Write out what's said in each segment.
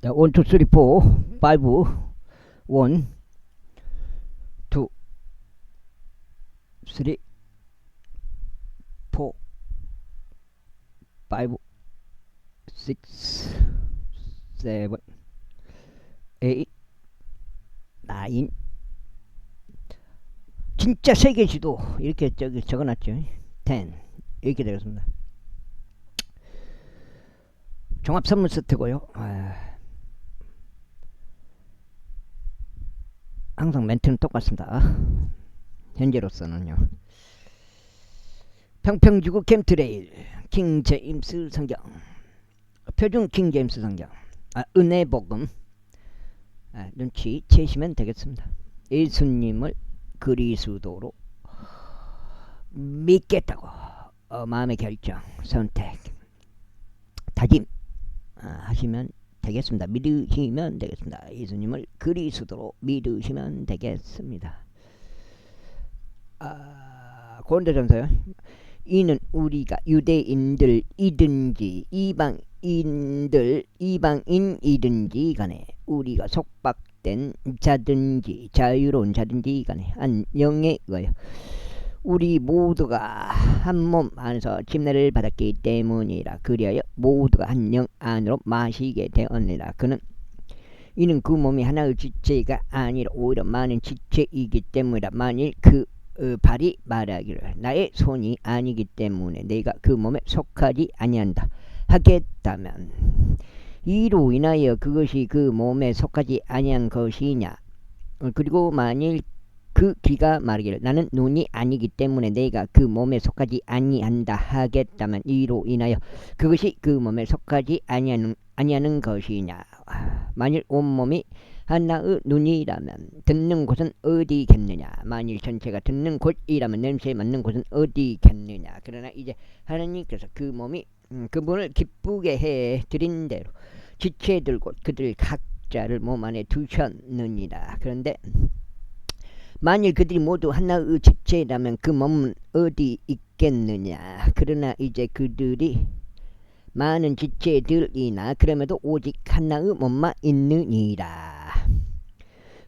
자, 1, 2, 3, 4, 5, 1, 2, 3, 4, 5, 6, 7, 8, 9. 진짜 세계 지도 이렇게 저기 적어놨죠. 10 이렇게 되겠습니다. 종합 선물 세트고요. 항상 멘트는 똑같습니다. 현재로서는요. 평평지구 캠트레일 킹 제임스 성경, 표준 킹 제임스 성경, 은혜 복음. 눈치 채시면 되겠습니다. 예수님을 그리스도로 믿겠다고 마음의 결정, 선택, 다짐 하시면 되겠습니다. 믿으시면 되겠습니다. 예수님을 그리스도로 믿으시면 되겠습니다. 고린도전서요. 이는 우리가 유대인들이든지 이방인이든지 간에, 우리가 속박된 자든지 자유로운 자든지 간에 한 영에 의하여 우리 모두가 한 몸 안에서 침례를 받았기 때문이라. 그리하여 모두가 한 영 안으로 마시게 되었느니라. 이는 그 몸이 하나의 지체가 아니라 오히려 많은 지체이기 때문이라. 만일 그 발이 말하기를 나의 손이 아니기 때문에 내가 그 몸에 속하지 아니한다 하겠다면, 이로 인하여 그것이 그 몸에 속하지 아니한 것이냐. 그리고 만일 그 귀가 말하기를 나는 눈이 아니기 때문에 내가 그 몸에 속하지 아니한다 하겠다면, 이로 인하여 그것이 그 몸에 속하지 아니하는 것이냐. 만일 온몸이 하나의 눈이라면 듣는 곳은 어디겠느냐. 만일 전체가 듣는 곳이라면 냄새에 맡는 곳은 어디겠느냐. 그러나 이제 하나님께서 그 몸이 그분을 기쁘게 해 드린 대로 지체들 곧 그들 각자를 몸 안에 두셨느니라. 그런데 만일 그들이 모두 하나의 지체라면 그 몸은 어디 있겠느냐. 그러나 이제 그들이 많은 지체들이나 그럼에도 오직 하나의 몸만 있느니라.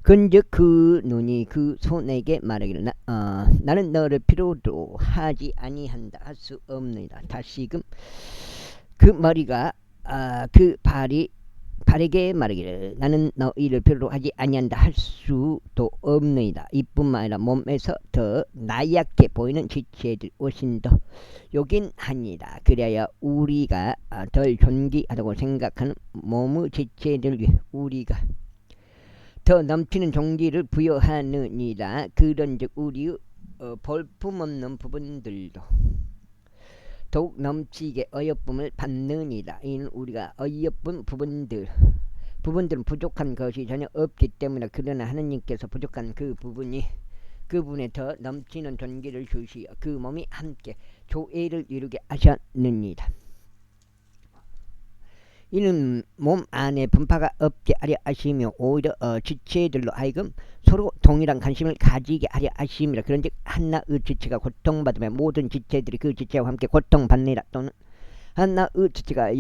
근즉 그 눈이 그 손에게 말하기를 나는 너를 필요로 하지 아니한다 할 수 없느니라. 다시금 그 머리가 그 발에게 말하기를 나는 너희를 필요로 하지 아니한다 할 수도 없느니라. 이뿐만 아니라 몸에서 더 나약해 보이는 지체들 훨씬 더 요긴하니라. 그래야 우리가 덜 존귀하다고 생각하는 몸의 지체들 위해 우리가 더 넘치는 존귀를 부여하느니라. 그런즉 우리의 볼품없는 부분들도 더욱 넘치게 어여쁨을 받느니라. 이는 우리가 어여쁜 부분들은 부족한 것이 전혀 없기 때문에. 그러나 하느님께서 부족한 그 부분에 더 넘치는 존귀를 주시어 그 몸이 함께 조회를 이루게 하셨느니라. 이는 몸 안에 분파가 없게 하려 하시며 오히려 지체들로 하여금 서로 동일한 관심을 가지게 하려 하심이라. 그런즉 하나의 지체가 고통받으면 모든 지체들이 그 지체와 함께 고통받느니라. 또는 하나의 지체가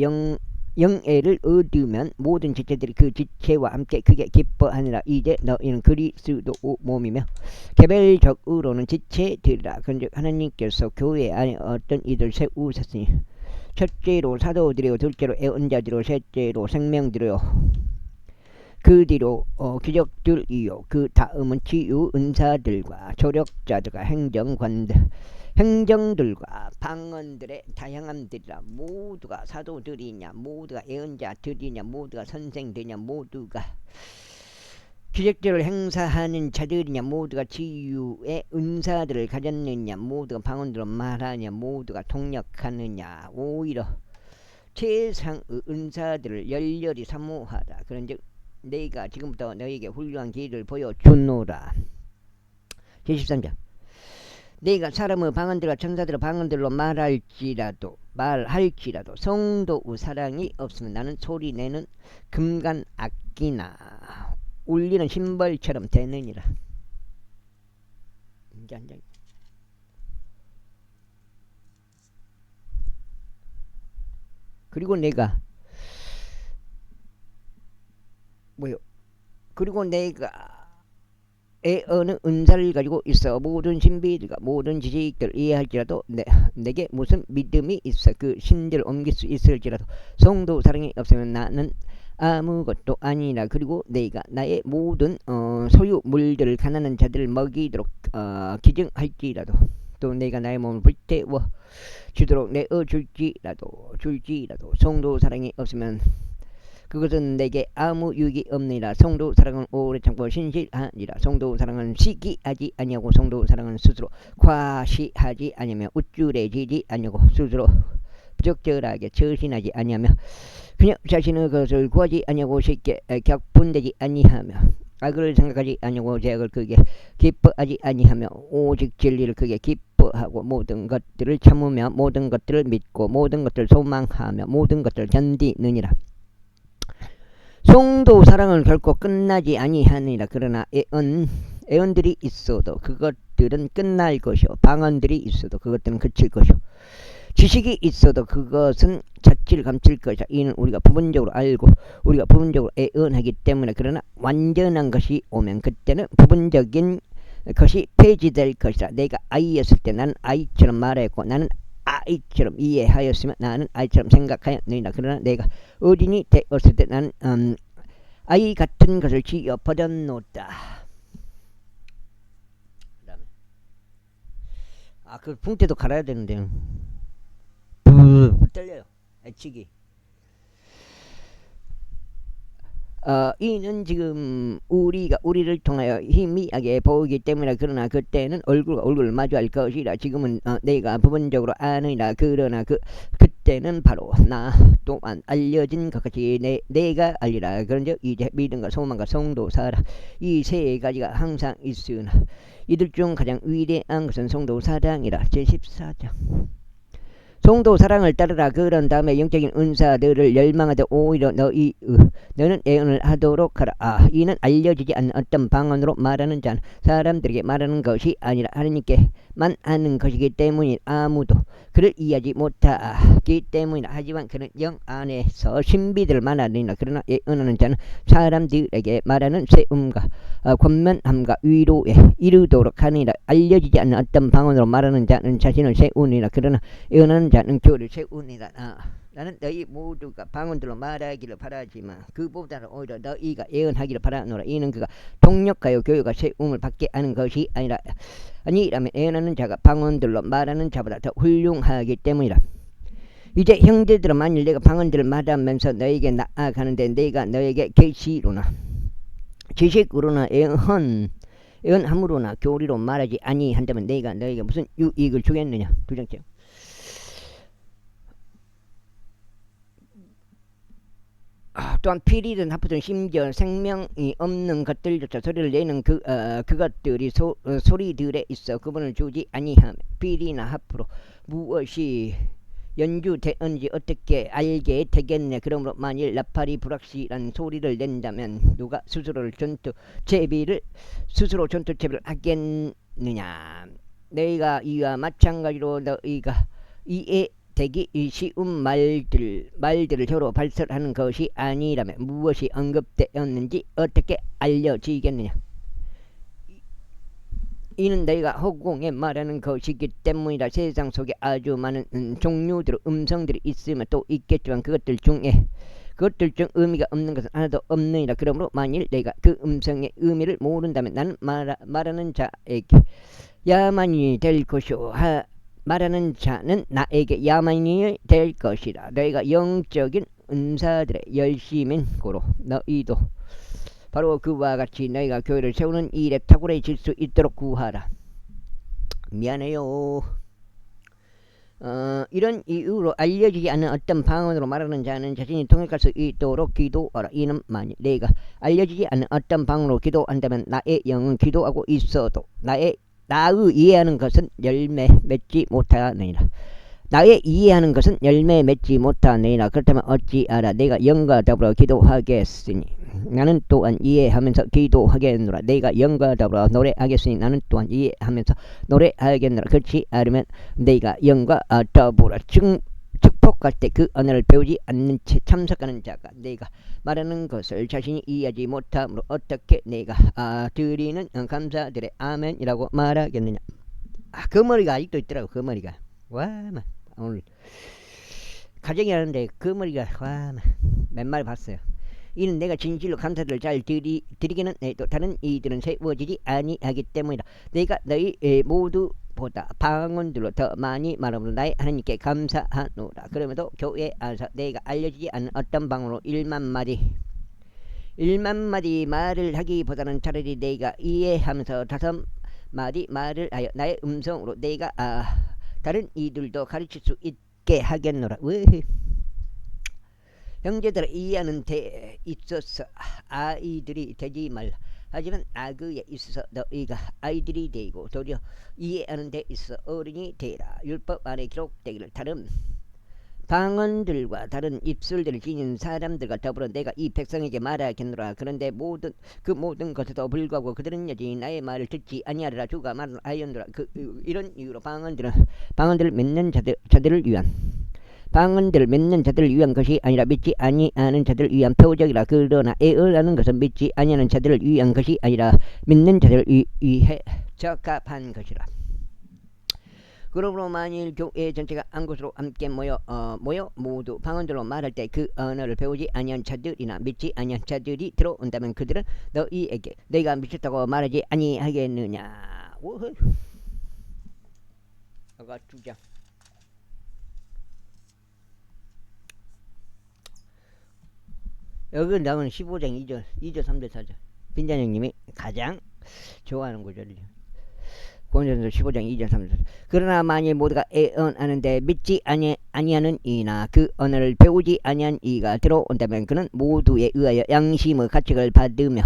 영예를 얻으면 모든 지체들이 그 지체와 함께 크게 기뻐하니라. 이제 너희는 그리스도 몸이며 개별적으로는 지체들이라. 그런즉 하나님께서 교회 안에 어떤 이들 세우셨으니 첫째로 사도들이요, 둘째로 애언자들이요, 셋째로 생명들이요, 그 뒤로 기적들이요, 그 다음은 치유 은사들과 조력자들과 행정들과 방언들의 다양함들이라. 모두가 사도들이냐, 모두가 애언자들이냐, 모두가 선생들이냐, 모두가 기적들을 행사하는 자들이냐, 모두가 치유의 은사들을 가졌느냐, 모두가 방언으로 말하냐, 모두가 통역하느냐. 오히려 최상의 은사들을 열렬히 사모하라. 그런즉 내가 지금부터 너에게 훌륭한 길을 보여주노라. 제13장. 내가 사람의 방언들과 천사들의 방언들로 말할지라도 성도의 사랑이 없으면 나는 소리내는 금관 악기나 울리는 심벌처럼 되느니라. 그리고 내가 뭐요? 그리고 내가 어느 은사를 가지고 있어 모든 신비들과 모든 지식들을 이해할지라도 내게 무슨 믿음이 있어 그 신들을 옮길 수 있을지라도 성도 사랑이 없으면 나는 아무것도 아니라. 그리고 내가 나의 모든 소유물들을 가난한 자들을 먹이도록 기증할지라도 또 내가 나의 몸을 불태워 주도록 내어 줄지라도 성도 사랑이 없으면 그것은 내게 아무 유익이 없느니라. 성도 사랑은 오래 참고 신실하니라. 성도 사랑은 시기하지 아니하고 성도 사랑은 스스로 과시하지 아니하며 우쭐해지지 아니하고 스스로 부적절하게 처신하지 아니하며 그냥 자신의 것을 구하지 아니하고 쉽게 격분되지 아니하며 악을 생각하지 아니하고 죄악을 크게 기뻐하지 아니하며 오직 진리를 크게 기뻐하고 모든 것들을 참으며 모든 것들을 믿고 모든 것들을 소망하며 모든 것들을 견디느니라. 성도 사랑은 결코 끝나지 아니하니라. 그러나 애언들이 있어도 그것들은 끝날 것이요 방언들이 있어도 그것들은 그칠 것이요 지식이 있어도 그것은 자취를 감출 것이다. 이는 우리가 부분적으로 알고 우리가 부분적으로 애언하기 때문에. 그러나 완전한 것이 오면 그때는 부분적인 것이 폐지될 것이다. 내가 아이였을 때 나는 아이처럼 말했고 나는 아이처럼 이해하였으며 나는 아이처럼 생각하였느니라. 그러나 내가 어린이 되었을 때 나는 아이 같은 것을 지어 버렸노다. 그 붕대도 갈아야 되는데요. 떨려요. 애치기. 이는 지금 우리가 우리를 통하여 희미하게 보이기 때문에. 그러나 그때는 얼굴과 얼굴을 마주할 것이라. 지금은 내가 부분적으로 아느니라. 그러나 그때는 바로 나 또한 알려진 것 같이 내가 알리라. 그런즉 이제 믿음과 소망과 성도 사랑 이 세 가지가 항상 있으나 이들 중 가장 위대한 것은 성도 사랑이라. 제14장. 성도 사랑을 따르라. 그런 다음에 영적인 은사들을 열망하되 오히려 너는 애언을 하도록 하라. 이는 알려지지 않는 어떤 방언으로 말하는 자는 사람들에게 말하는 것이 아니라 하나님께만 하는 것이기 때문에 아무도 그를 이해하지 못하기 때문이라. 하지만 그는 영 안에서 신비들을 말하느니라. 그러나 애언하는 자는 사람들에게 말하는 세움과 권면함과 위로에 이르도록 하느니라. 알려지지 않는 어떤 방언으로 말하는 자는 자신을 세우니라. 그러나 애언하는 자는 교를 세우니라. 나는 너희 모두가 방언들로 말하기를 바라지만 그보다는 오히려 너희가 예언하기를 바라노라. 이는 그가 동력하여 교회가 세움을 받게 하는 것이 아니라면 예언하는 자가 방언들로 말하는 자보다 더 훌륭하기 때문이라. 이제 형제들아, 만일 내가 방언들을 말하면서 너에게 나아가는데 내가 너에게 계시로나 지식으로나 예언함으로나 교리로 말하지 아니한다면 내가 너에게 무슨 유익을 주겠느냐. 두 번째, 또한 피리든 하프든 심지어 생명이 없는 것들조차 소리를 내는 그것들이 소리들에 있어 그분을 주지 아니하며 피리나 하프로 무엇이 연주되는지 어떻게 알게 되겠네. 그러므로 만일 나팔이 불확실한 소리를 낸다면 누가 스스로 전투 제비를 하겠느냐. 너희가 이와 마찬가지로 너희가 이해되기 쉬운 말들을 서로 발설하는 것이 아니라면 무엇이 언급되었는지 어떻게 알려지겠느냐. 이는 너희가 허공에 말하는 것이기 때문이라. 세상 속에 아주 많은 종류들의 음성들이 있으면 또 있겠지만 그것들 중 의미가 없는 것은 하나도 없느니라. 그러므로 만일 내가 그 음성의 의미를 모른다면 나는 말하는 자에게 야만이 될 것이요 말하는 자는 나에게 야만이 될 것이라. 너희가 영적인 은사들의 열심인 고로 너희도 바로 그와 같이 너희가 교회를 세우는 일에 탁월해질 수 있도록 구하라. 미안해요. 이런 이유로 알려지지 않는 어떤 방언으로 말하는 자는 자신이 통역할 수 있도록 기도하라. 이는 만일 내가 알려지지 않는 어떤 방언으로 기도한다면 나의 영은 기도하고 있어도 나의 이해하는 것은 열매 맺지 못하느니라. 나의 이해하는 것은 열매 맺지 못하느니라. 그렇다면 어찌하라. 내가 영과 더불어 기도하겠으니 나는 또한 이해하면서 기도하겠노라. 내가 영과 더불어 노래하겠으니 나는 또한 이해하면서 노래하겠노라. 그렇지 않으면 내가 영과 더불어 축복할 때 그 언어를 배우지 않는 채 참석하는 자가 내가 말하는 것을 자신이 이해하지 못하므로 어떻게 내가 드리는 감사드려 아멘이라고 말하겠느냐. 그 머리가 아직도 있더라고. 그 머리가 와 오늘 가정이 하는데 그 머리가 와 몇 마리 봤어요. 이는 내가 진실로 감사를 잘 드리기는 또 다른 이들은 세워지지 아니하기 때문이다. 내가 너희 모두보다 방언들로 더 많이 말하므로 나의 하나님께 감사하노라. 그러면도 교회에 와서 내가 알려지지 않은 어떤 방언으로 1만 마디 말을 하기보다는 차라리 내가 이해하면서 5마디 말을 하여 나의 음성으로 내가 다른 이들도 가르칠 수 있게 하겠노라. 형제들아 이해하는 데 있어서 아이들이 되지 말라. 하지만 악의에 있어서 너희가 아이들이 되고 도리어 이해하는 데 있어서 어른이 되라. 율법 안에 기록되기를 다른 방언들과 다른 입술들을 지닌 사람들과 더불어 내가 이 백성에게 말하겠노라. 그런데 그 모든 것에도 불구하고 그들은 여전히 나의 말을 듣지 아니하리라. 주가 말하였노라. 이런 이유로 방언들을 맺는 자들을 위한 방언들을 맺는 자들을 위한 것이 아니라 믿지 아니하는 자들을 위한 표적이라. 그러나 애언하는 것은 믿지 아니하는 자들을 위한 것이 아니라 믿는 자들을 위해 적합한 것이라. 그러므로 만일 교회 전체가 한 곳으로 함께 모여 모두 방언들로 말할 때 그 언어를 배우지 아니한 자들이나 믿지 아니한 자들이 들어온다면 그들은 너희에게 내가 미쳤다고 말하지 아니하겠느냐. 아가 주장. 여기 나오는 15장 2절 3절 4절 빈자형님이 가장 좋아하는 구절이죠. 고린도전서 15장 2절 3절. 그러나 만일 모두가 애언하는데 믿지 아니하는 이나 그 언어를 배우지 아니한 이가 들어온다면 그는 모두에 의하여 양심의 가책을 받으며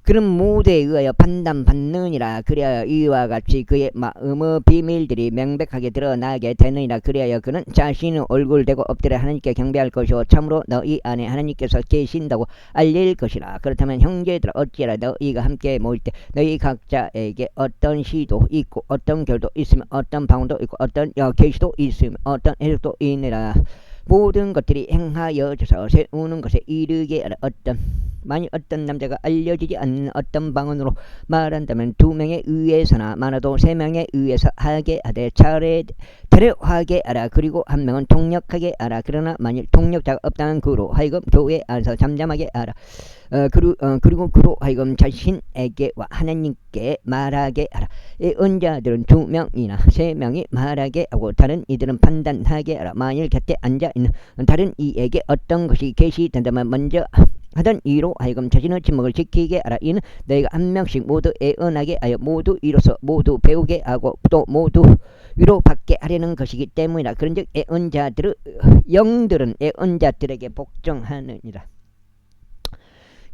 그는 모두에 의하여 판단받느니라. 그리하여 이와 같이 그의 마음의 비밀들이 명백하게 드러나게 되느니라. 그리하여 그는 자신의 얼굴 대고 엎드려 하나님께 경배할 것이요 참으로 너희 안에 하나님께서 계신다고 알릴 것이라. 그렇다면 형제들아 어찌하라. 너희가 함께 모일 때 너희 각자에게 어떤 시도 있고 어떤 결도 있으며 어떤 방언도 있고 어떤 계시도 있으며 어떤 해석도 있느라. 모든 것들이 행하여져서 세우는 것에 이르게 하라. 만일 어떤 남자가 알려지지 않는 어떤 방언으로 말한다면 2명에 의해서나 많아도 3명에 의해서 하게 하되 차례대로 하게 하라. 그리고 1명은 통역하게 하라. 그러나 만일 통역자가 없다면 그로 하여금 교회에 앉아서 잠잠하게 하라. 그리고 그로 하여금 자신에게와 하나님께 말하게 하라. 예언자들은 2명이나 3명이 말하게 하고 다른 이들은 판단하게 하라. 만일 곁에 앉아있는 다른 이에게 어떤 것이 계시된다면 먼저 하던 이로 하여금 자신의 침묵을 지키게 하라. 이는 너희가 한 명씩 모두 애언하게 하여 모두 이로써 모두 배우게 하고 또 모두 위로받게 하려는 것이기 때문이라. 그런즉 영들은 애언자들에게 복종하느니라.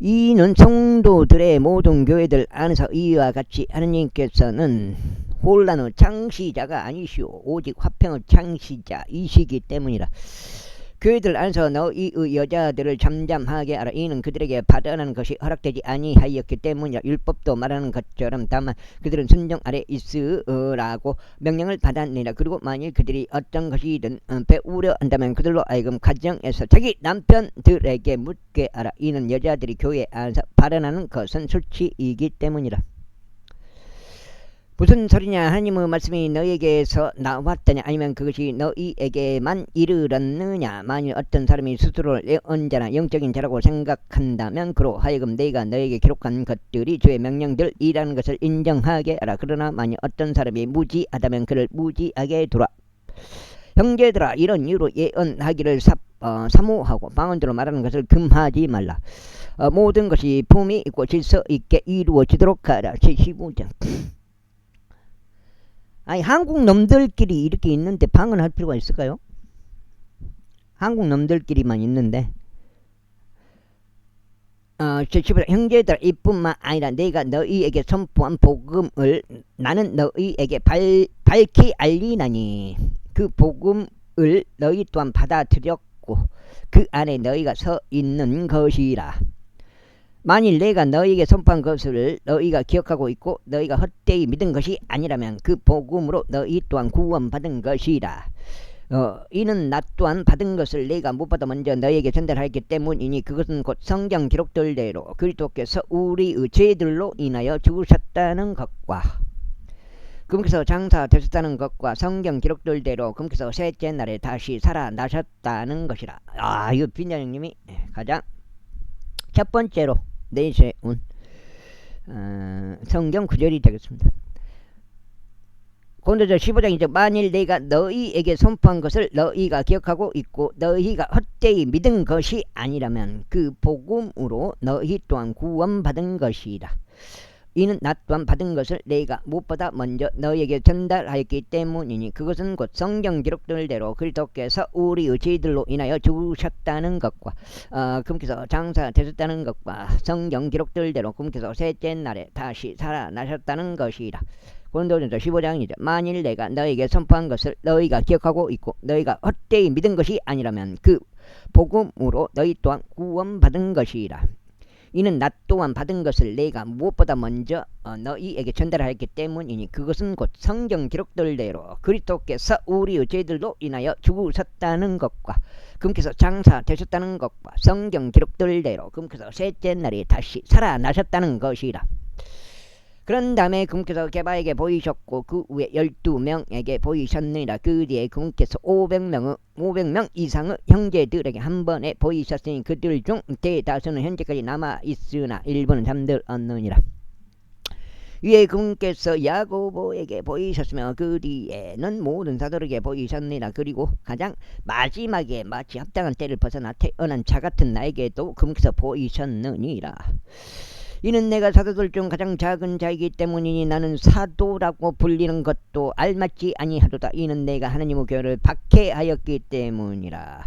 이는 성도들의 모든 교회들 안에서 이와 같이 하느님께서는 혼란의 창시자가 아니시오 오직 화평의 창시자이시기 때문이라. 교회들 안에서 너희의 여자들을 잠잠하게 하라. 이는 그들에게 발언하는 것이 허락되지 아니하였기 때문이라. 율법도 말하는 것처럼 다만 그들은 순종 아래 있으라고 명령을 받았느니라. 그리고 만일 그들이 어떤 것이든 배우려 한다면 그들로 하여금 가정에서 자기 남편들에게 묻게 하라. 이는 여자들이 교회 안에서 발언하는 것은 수치이기 때문이라. 무슨 소리냐. 하나님의 말씀이 너희에게서 나왔더냐 아니면 그것이 너희에게만 이르렀느냐. 만일 어떤 사람이 스스로를 예언자나 영적인 자라고 생각한다면 그로 하여금 내가 너에게 기록한 것들이 주의 명령들이라는 것을 인정하게 하라. 그러나 만일 어떤 사람이 무지하다면 그를 무지하게 두라. 형제들아 이런 이유로 예언하기를 사모하고 방언들로 말하는 것을 금하지 말라. 모든 것이 품이 있고 질서 있게 이루어지도록 하라. 제15장. 아니 한국 놈들끼리 이렇게 있는데 방언할 필요가 있을까요? 한국 놈들끼리만 있는데 형제들 이뿐만 아니라 내가 너희에게 선포한 복음을 나는 너희에게 밝히 알리나니 그 복음을 너희 또한 받아들였고 그 안에 너희가 서 있는 것이라. 만일 내가 너희에게 선포한 것을 너희가 기억하고 있고 너희가 헛되이 믿은 것이 아니라면 그 복음으로 너희 또한 구원받은 것이라. 이는 나 또한 받은 것을 내가 무엇보다 먼저 너에게 전달하였기 때문이니 그것은 곧 성경 기록들대로 그리스도께서 우리의 죄들로 인하여 죽으셨다는 것과 그분께서 장사되셨다는 것과 성경 기록들대로 그분께서 셋째 날에 다시 살아나셨다는 것이라. 이거 빈장님이 가장 첫 번째로 내세운 성경 구절이 되겠습니다. 고린도서 15장 이제 만일 내가 너희에게 선포한 것을 너희가 기억하고 있고 너희가 헛되이 믿은 것이 아니라면 그 복음으로 너희 또한 구원받은 것이라. 이는 나 또한 받은 것을 내가 무엇보다 먼저 너희에게 전달하였기 때문이니 그것은 곧 성경 기록들대로 그리스도께서 우리의 죄들로 인하여 죽으셨다는 것과 그분께서 장사되셨다는 것과 성경 기록들대로 그분께서 셋째 날에 다시 살아나셨다는 것이라. 고린도전서 15장이죠. 만일 내가 너희에게 선포한 것을 너희가 기억하고 있고 너희가 헛되이 믿은 것이 아니라면 그 복음으로 너희 또한 구원받은 것이라. 이는 나 또한 받은 것을 내가 무엇보다 먼저 너희에게 전달하였기 때문이니 그것은 곧 성경 기록들대로 그리스도께서 우리의 죄들로 인하여 죽으셨다는 것과 그분께서 장사되셨다는 것과 성경 기록들대로 그분께서 셋째 날에 다시 살아나셨다는 것이라. 그런 다음에 그분께서 게바에게 보이셨고 그 후에 12명에게 보이셨느니라. 그 뒤에 그분께서 500명 이상의 형제들에게 한 번에 보이셨으니 그들 중 대다수는 현재까지 남아있으나 일부는 잠들었느니라. 위에 그분께서 야고보에게 보이셨으며 그 뒤에는 모든 사도에게 보이셨느니라. 그리고 가장 마지막에 마치 합당한 때를 벗어나 태어난 자 같은 나에게도 그분께서 보이셨느니라. 이는 내가 사도들 중 가장 작은 자이기 때문이니 나는 사도라고 불리는 것도 알맞지 아니하도다. 이는 내가 하나님의 교회를 박해하였기 때문이라.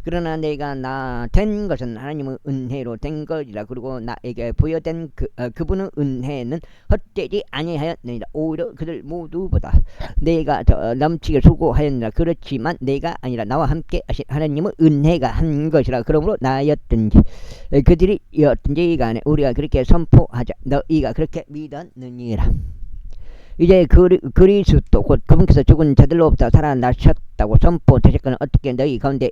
그러나 내가 나 된 것은 하나님의 은혜로 된 것이라. 그리고 나에게 부여된 그분의 은혜는 헛되지 아니하였느니라. 오히려 그들 모두보다 내가 더 넘치게 수고하였느니라. 그렇지만 내가 아니라 나와 함께 하신 하나님의 은혜가 한 것이라. 그러므로 나였든지 그들이었든지 간에 우리가 그렇게 선포하자. 너희가 그렇게 믿었느니라. 이제 그리스도 곧 그분께서 죽은 자들로부터 살아나셨다고 선포되셨거늘 어떻게 너희 가운데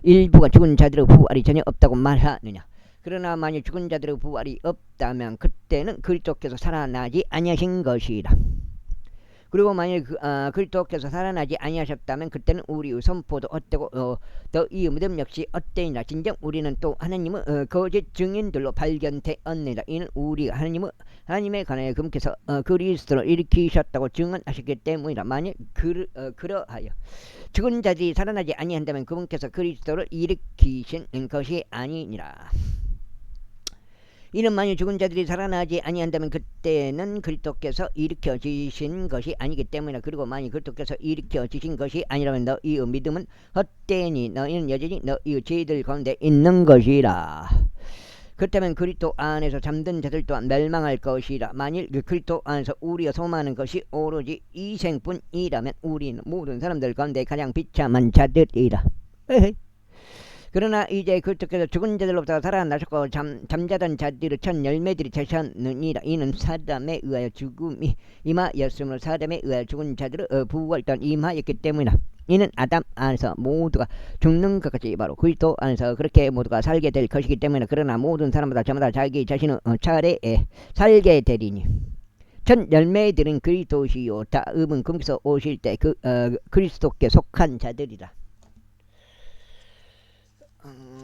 일부가 죽은 자들의 부활이 전혀 없다고 말하느냐. 그러나 만일 죽은 자들의 부활이 없다면 그때는 그리스도께서 살아나지 아니하신 것이라. 그리고 만일 그리스도께서 살아나지 아니하셨다면 그때는 우리의 선포도 헛되고 너희의 믿음 역시 헛되니라. 진정 우리는 또 하나님의 거짓 증인들로 발견되었느니라. 이는 우리가 하나님에 관하여 그분께서 그리스도를 일으키셨다고 증언하셨기 때문이라. 만일 그러하여 죽은 자들이 살아나지 아니한다면 그분께서 그리스도를 일으키신 것이 아니니라. 이는 만일 죽은 자들이 살아나지 아니한다면 그때는 그리스도께서 일으켜지신 것이 아니기 때문이라. 그리고 만일 그리스도께서 일으켜지신 것이 아니라면 너희의 믿음은 헛되니 너희는 여전히 너희의 죄들 가운데 있는 것이라. 그렇다면 그리스도 안에서 잠든 자들 또한 멸망할 것이라. 만일 그리스도 안에서 우리가 소망하는 것이 오로지 이 생뿐이라면 우리는 모든 사람들 가운데 가장 비참한 자들이라. 그러나 이제 그리스도께서 죽은 자들로부터 살아나셨고 잠자던 자들의 첫 열매들이 되셨느니라. 이는 사람에 의하여 죽음이 임하였으므로 사람에 의하여 죽은 자들의 부활 또한 임하였기 때문이라. 이는 아담 안에서 모두가 죽는 것 같이 바로 그리스도 안에서 그렇게 모두가 살게 될 것이기 때문이라. 그러나 모든 사람마다 저마다 자기 자신의 차례에 살게 되리니 첫 열매들은 그리스도시요 다음은 그분께서 오실 때 그리스도께 속한 자들이라.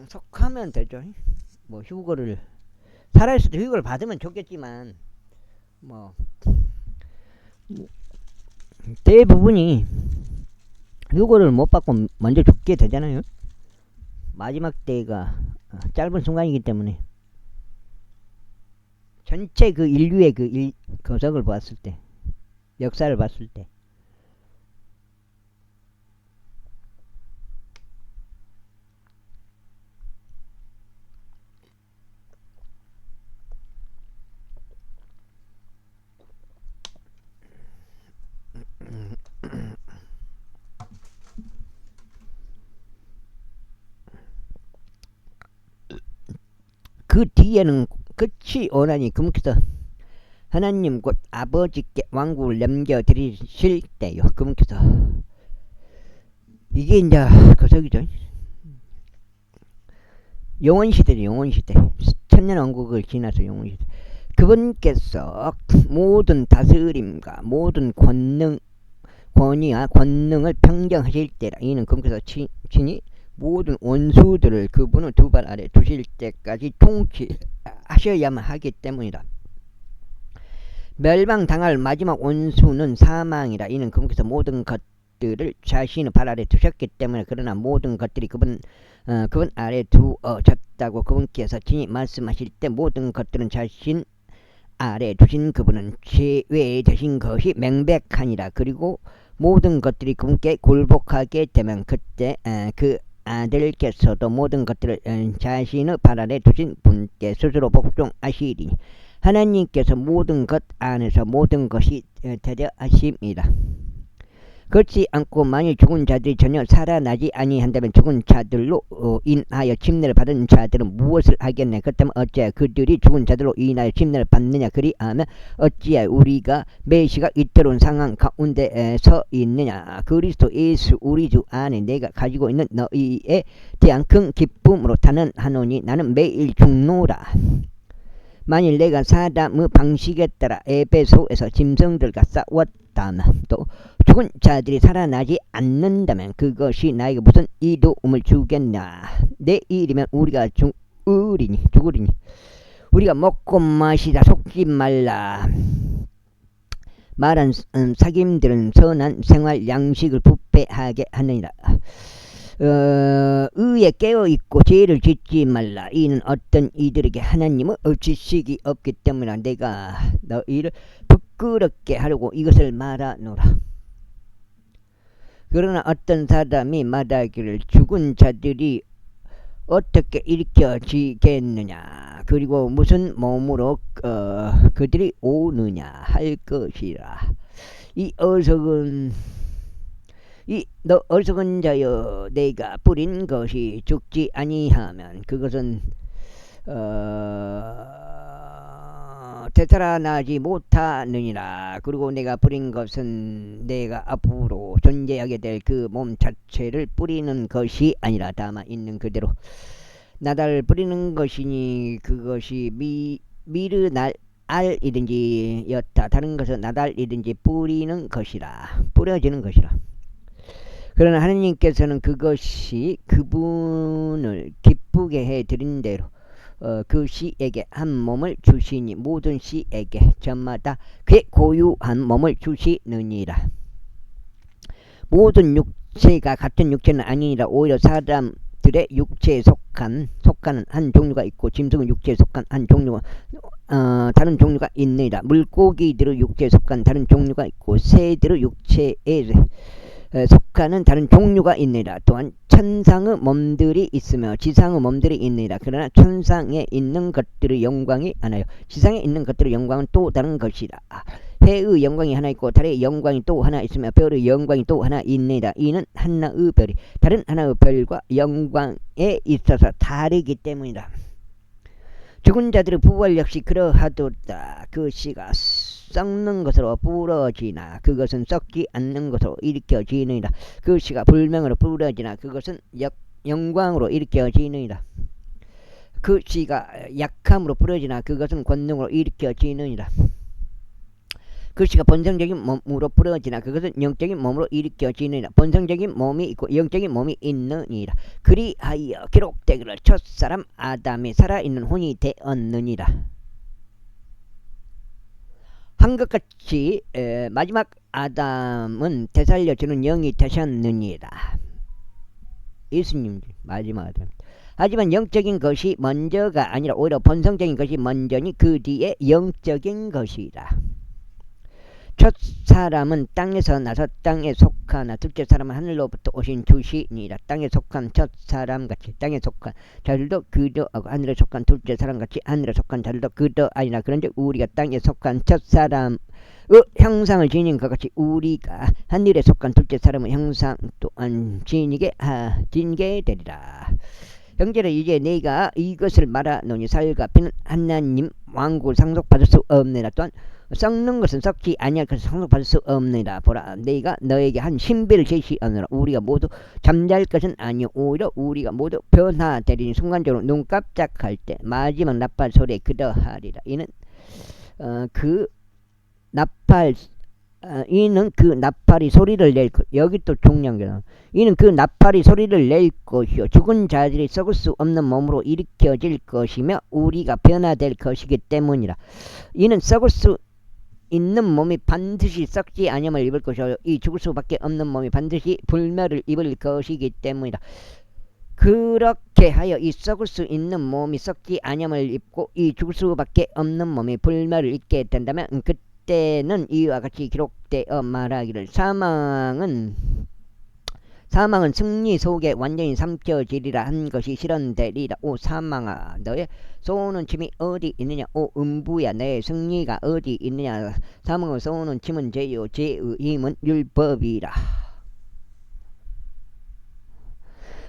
속하면 되죠. 뭐 휴거를 살아있을 때 휴거를 받으면 좋겠지만 뭐 대부분이 휴거를 못 받고 먼저 죽게 되잖아요. 마지막 때가 짧은 순간이기 때문에 전체 그 인류의 그 거석을 봤을 때, 역사를 봤을 때 그 뒤에는 끝이 오나니 그분께서 하나님 곧 아버지께 왕국을 넘겨드리실 때요. 그분께서 이게 이제 그저기죠. 영원시대죠. 영원시대. 천년왕국을 지나서 영원시대. 그분께서 모든 다스림과 모든 권위와 권능을 평정하실 때라. 이는 그분께서 친히 모든 원수들을 그분은 두 발 아래 두실 때까지 통치하셔야만 하기 때문이다. 멸망당할 마지막 원수는 사망이라. 이는 그분께서 모든 것들을 자신의 발 아래 두셨기 때문에. 그러나 모든 것들이 그분 아래 두어졌다고 그분께서 친히 말씀하실 때 모든 것들은 자신 아래 두신 그분은 제외되신 것이 명백하니라. 그리고 모든 것들이 그분께 굴복하게 되면 그때 그 아들께서도 모든 것들을 자신의 발 아래 두신 분께 스스로 복종하시리니 하나님께서 모든 것 안에서 모든 것이 되려 하십니다. 그렇지 않고 만일 죽은 자들이 전혀 살아나지 아니한다면 죽은 자들로 인하여 침례를 받은 자들은 무엇을 하겠냐. 그렇다면 어찌하여 그들이 죽은 자들로 인하여 침례를 받느냐. 그리하면 어찌하여 우리가 메시가 이토록 상황 가운데 서 있느냐. 그리스도 예수 우리 주 안에 내가 가지고 있는 너희에 대한 큰 기쁨으로 단언하노니 나는 매일 죽노라. 만일 내가 사람의 방식에 따라 에베소에서 짐승들과 싸웠다면 또 죽은 자들이 살아나지 않는다면 그것이 나에게 무슨 이로움을 주겠나. 내 일이면 우리가 죽으리니 우리가 먹고 마시다 속지 말라 말한 사귐들은 선한 생활 양식을 부패하게 하느니라. 의에 깨어있고 죄를 짓지 말라. 이는 어떤 이들에게 하나님의 지식이 없기 때문이라. 내가 너희를 부끄럽게 하려고 이것을 말하노라. 그러나 어떤 사람이 말하기를 죽은 자들이 어떻게 일으켜지겠느냐. 그리고 무슨 몸으로 그들이 오느냐 할 것이라. 너 어리석은 자여, 내가 뿌린 것이 죽지 아니하면 그것은 되살아나지 못하느니라. 그리고 내가 뿌린 것은 내가 앞으로 존재하게 될 그 몸 자체를 뿌리는 것이 아니라 다만 있는 그대로 나달 뿌리는 것이니 그것이 미르날 알이든지 였다. 다른 것은 나달이든지 뿌리는 것이라. 뿌려지는 것이라. 그러나 하느님께서는 그것이 그분을 기쁘게 해드린 대로 그 씨에게 한 몸을 주시니 모든 씨에게 저마다 그의 고유한 몸을 주시느니라. 모든 육체가 같은 육체는 아니니라. 오히려 사람들의 육체에 속하는 한 종류가 있고 짐승은 육체에 속한 한 종류가 다른 종류가 있느니라. 물고기들의 육체에 속한 다른 종류가 있고 새들의 육체에 속하는 다른 종류가 있느니라. 또한 천상의 몸들이 있으며 지상의 몸들이 있느니라. 그러나 천상에 있는 것들의 영광이 하나요. 지상에 있는 것들의 영광은 또 다른 것이라. 해의 영광이 하나 있고 달의 영광이 또 하나 있으며 별의 영광이 또 하나 있느니라. 이는 하나의 별이 다른 하나의 별과 영광에 있어서 다르기 때문이다. 죽은 자들의 부활 역시 그러하도다. 그 씨가 썩는 것으로 부러지나 그것은 썩지 않는 것으로 일으켜지느니라. 그 씨가 불명으로 부러지나 그것은 영광으로 일으켜지느니라. 그 씨가 약함으로 부러지나 그것은 권능으로 일으켜지느니라. 그 씨가 본성적인 몸으로 부러지나 그것은 영적인 몸으로 일으켜지느니라. 본성적인 몸이 있고 영적인 몸이 있느니라. 그리하여 기록되기를 첫사람 아담이 살아있는 혼이 되었느니라. 한것같이 마지막 아담은 되살려주는 영이 되셨느니라. 예수님 마지막 아담. 하지만 영적인 것이 먼저가 아니라 오히려 본성적인 것이 먼저니 그 뒤에 영적인 것이라. 첫 사람은 땅에서 나서 땅에 속하나 둘째 사람은 하늘로부터 오신 주시니라. 땅에 속한 첫 사람같이 땅에 속한 자들도 그도하고 하늘에 속한 둘째 사람같이 하늘에 속한 자들도 그도하니라. 그런데 우리가 땅에 속한 첫 사람의 형상을 지닌 것 같이 우리가 하늘에 속한 둘째 사람의 형상 또한 지니게 되리라. 형제를 이제 내가 이것을 말하노니 살과 피는 하나님 왕국을 상속받을 수 없느니라. 또한 썩는 것은 썩지 아니할 것을 상속받을 수 없느니라. 보라, 내가 너에게 한 신비를 제시하노라. 우리가 모두 잠잘 것은 아니요 오히려 우리가 모두 변화되리니 순간적으로 눈 깜짝할 때 마지막 나팔 소리에 그러하리라. 이는 그 나팔 이는 그 나팔이 소리를 낼 것. 여기 또 중요한 게 나와. 이는 그 나팔이 소리를 낼 것이요 죽은 자들이 썩을 수 없는 몸으로 일으켜질 것이며 우리가 변화될 것이기 때문이라. 이는 썩을 수 있는 몸이 반드시 썩지 아니함을 입을 것이요 이 죽을 수밖에 없는 몸이 반드시 불멸을 입을 것이기 때문이다. 그렇게 하여 이 썩을 수 있는 몸이 썩지 아니함을 입고 이 죽을 수밖에 없는 몸이 불멸을 입게 된다면 그때는 이와 같이 기록되어 말하기를 사망은 승리 속에 완전히 삼켜지리라 한 것이 실현되리라. 오 사망아, 너의 쏘는 침이 어디 있느냐? 오 음부야, 너의 승리가 어디 있느냐? 사망을 쏘는 침은 죄요, 죄의 힘은 율법이라.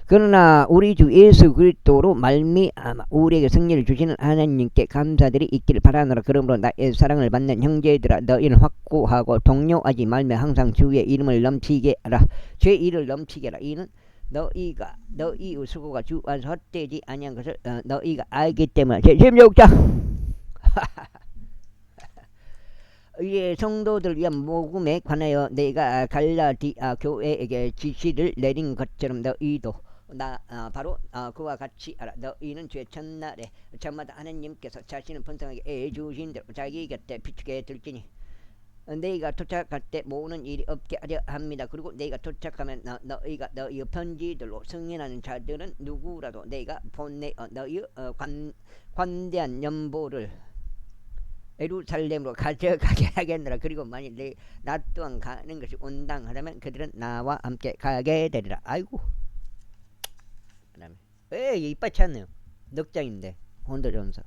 그러나 우리 주 예수 그리스도로 말미암아 우리에게 승리를 주시는 하나님께 감사들이 있기를 바라노라. 그러므로 나의 사랑을 받는 형제들아, 너희는 확고하고 동요하지 말며 항상 주의 이름을 넘치게 하라. 주의 이름을 넘치게 하라. 이는 너희가 너희의 수고가 주 안에서 헛되지 아니한 것을 너희가 알기 때문에. 제16장 이에 성도들 위한 모금에 관하여 내가 갈라디아 교회에게 지시를 내린 것처럼 너희도 바로 그와 같이 알아. 너희는 주의 첫날에 저마다 하나님께서 자신을 번성하게 해주신 대로 자기 곁에 비추게 될지니 너희가 도착할 때 모으는 일이 없게 하려 합니다. 그리고 너희가 도착하면 너희가 너희의 편지들로 승인하는 자들은 누구라도 너희가 보내어 너희의 관대한 연보를 예루살렘으로 가져가게 하겠노라. 그리고 만일 나 또한 가는 것이 온당하다면 그들은 나와 함께 가게 되리라. 아이고, 에이 이빨 찼네요. 넉장인데 혼도전서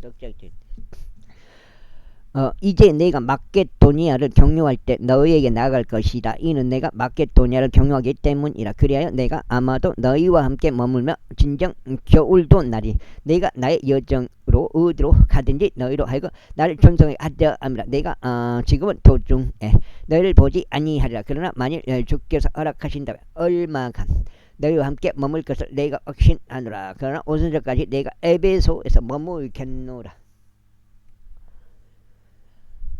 넉장인데 이제 내가 마게도니아를 경유할 때 너희에게 나갈 것이다. 이는 내가 마게도니아를 경유하기 때문이라. 그리하여 내가 아마도 너희와 함께 머물며 진정 겨울도 나리 내가 나의 여정으로 어디로 가든지 너희로 하여금 나를 전성하게 하려 함이라. 내가 지금은 도중에 너희를 보지 아니하리라. 그러나 만일 주께서 허락하신다면 얼마간 너희와 함께 머물 것을 내가 확신하노라. 그러나 오순절까지 내가 에베소에서 머물겠노라.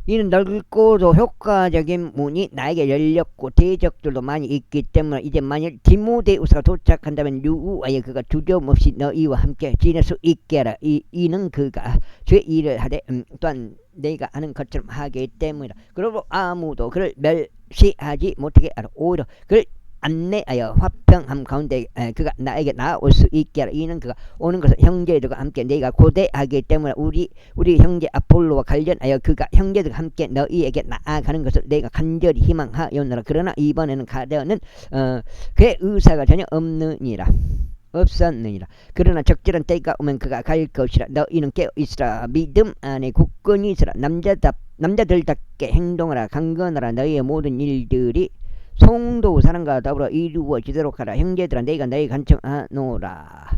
이는 넓고도 효과적인 문이 나에게 열렸고 대적들도 많이 있기 때문에 이제 만일 디모데우스가 도착한다면 유우하여 그가 두려움없이 너희와 함께 지낼 수 있게 하라. 이는 그가 죄 일을 하되 또한 내가 하는 것처럼 하기 때문이라. 그러므로 아무도 그를 멸시하지 못하게 하라. 오히려 그를 안내하여 화평함 가운데 그가 나에게 나아올 수 있게 하라. 이는 그가 오는 것을 형제들과 함께 내가 고대하기 때문에 우리 형제 아폴로와 관련하여 그가 형제들과 함께 너희에게 나아가는 것을 내가 간절히 희망하였노라. 그러나 이번에는 가려는 그의 의사가 전혀 없었느니라. 그러나 적절한 때가 오면 그가 갈 것이라. 너희는 깨어있으라. 믿음 안에 굳건히 있으라. 남자들답게 행동하라. 강건하라. 너희의 모든 일들이 성도 사랑과 더불어 이루어지도록 하라. 형제들아, 내가 너희 간청하노라.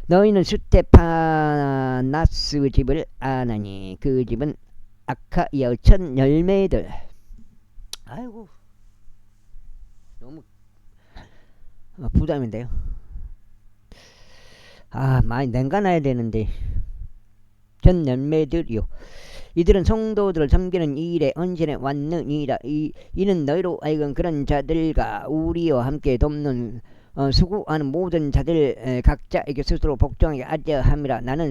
너희는 스테파나스 집을 아나니 그 집은 아카이아의 첫 열매들. 아이고, 너무 부담인데요. 많이 냉가놔야 되는데. 첫 열매들이요. 이들은 성도들을 섬기는 일에 헌신해 왔느니라. 이는 너희로 하여금 그런 자들과 우리와 함께 돕는 수고하는 모든 자들 각자에게 스스로 복종하게 하려 함이라. 나는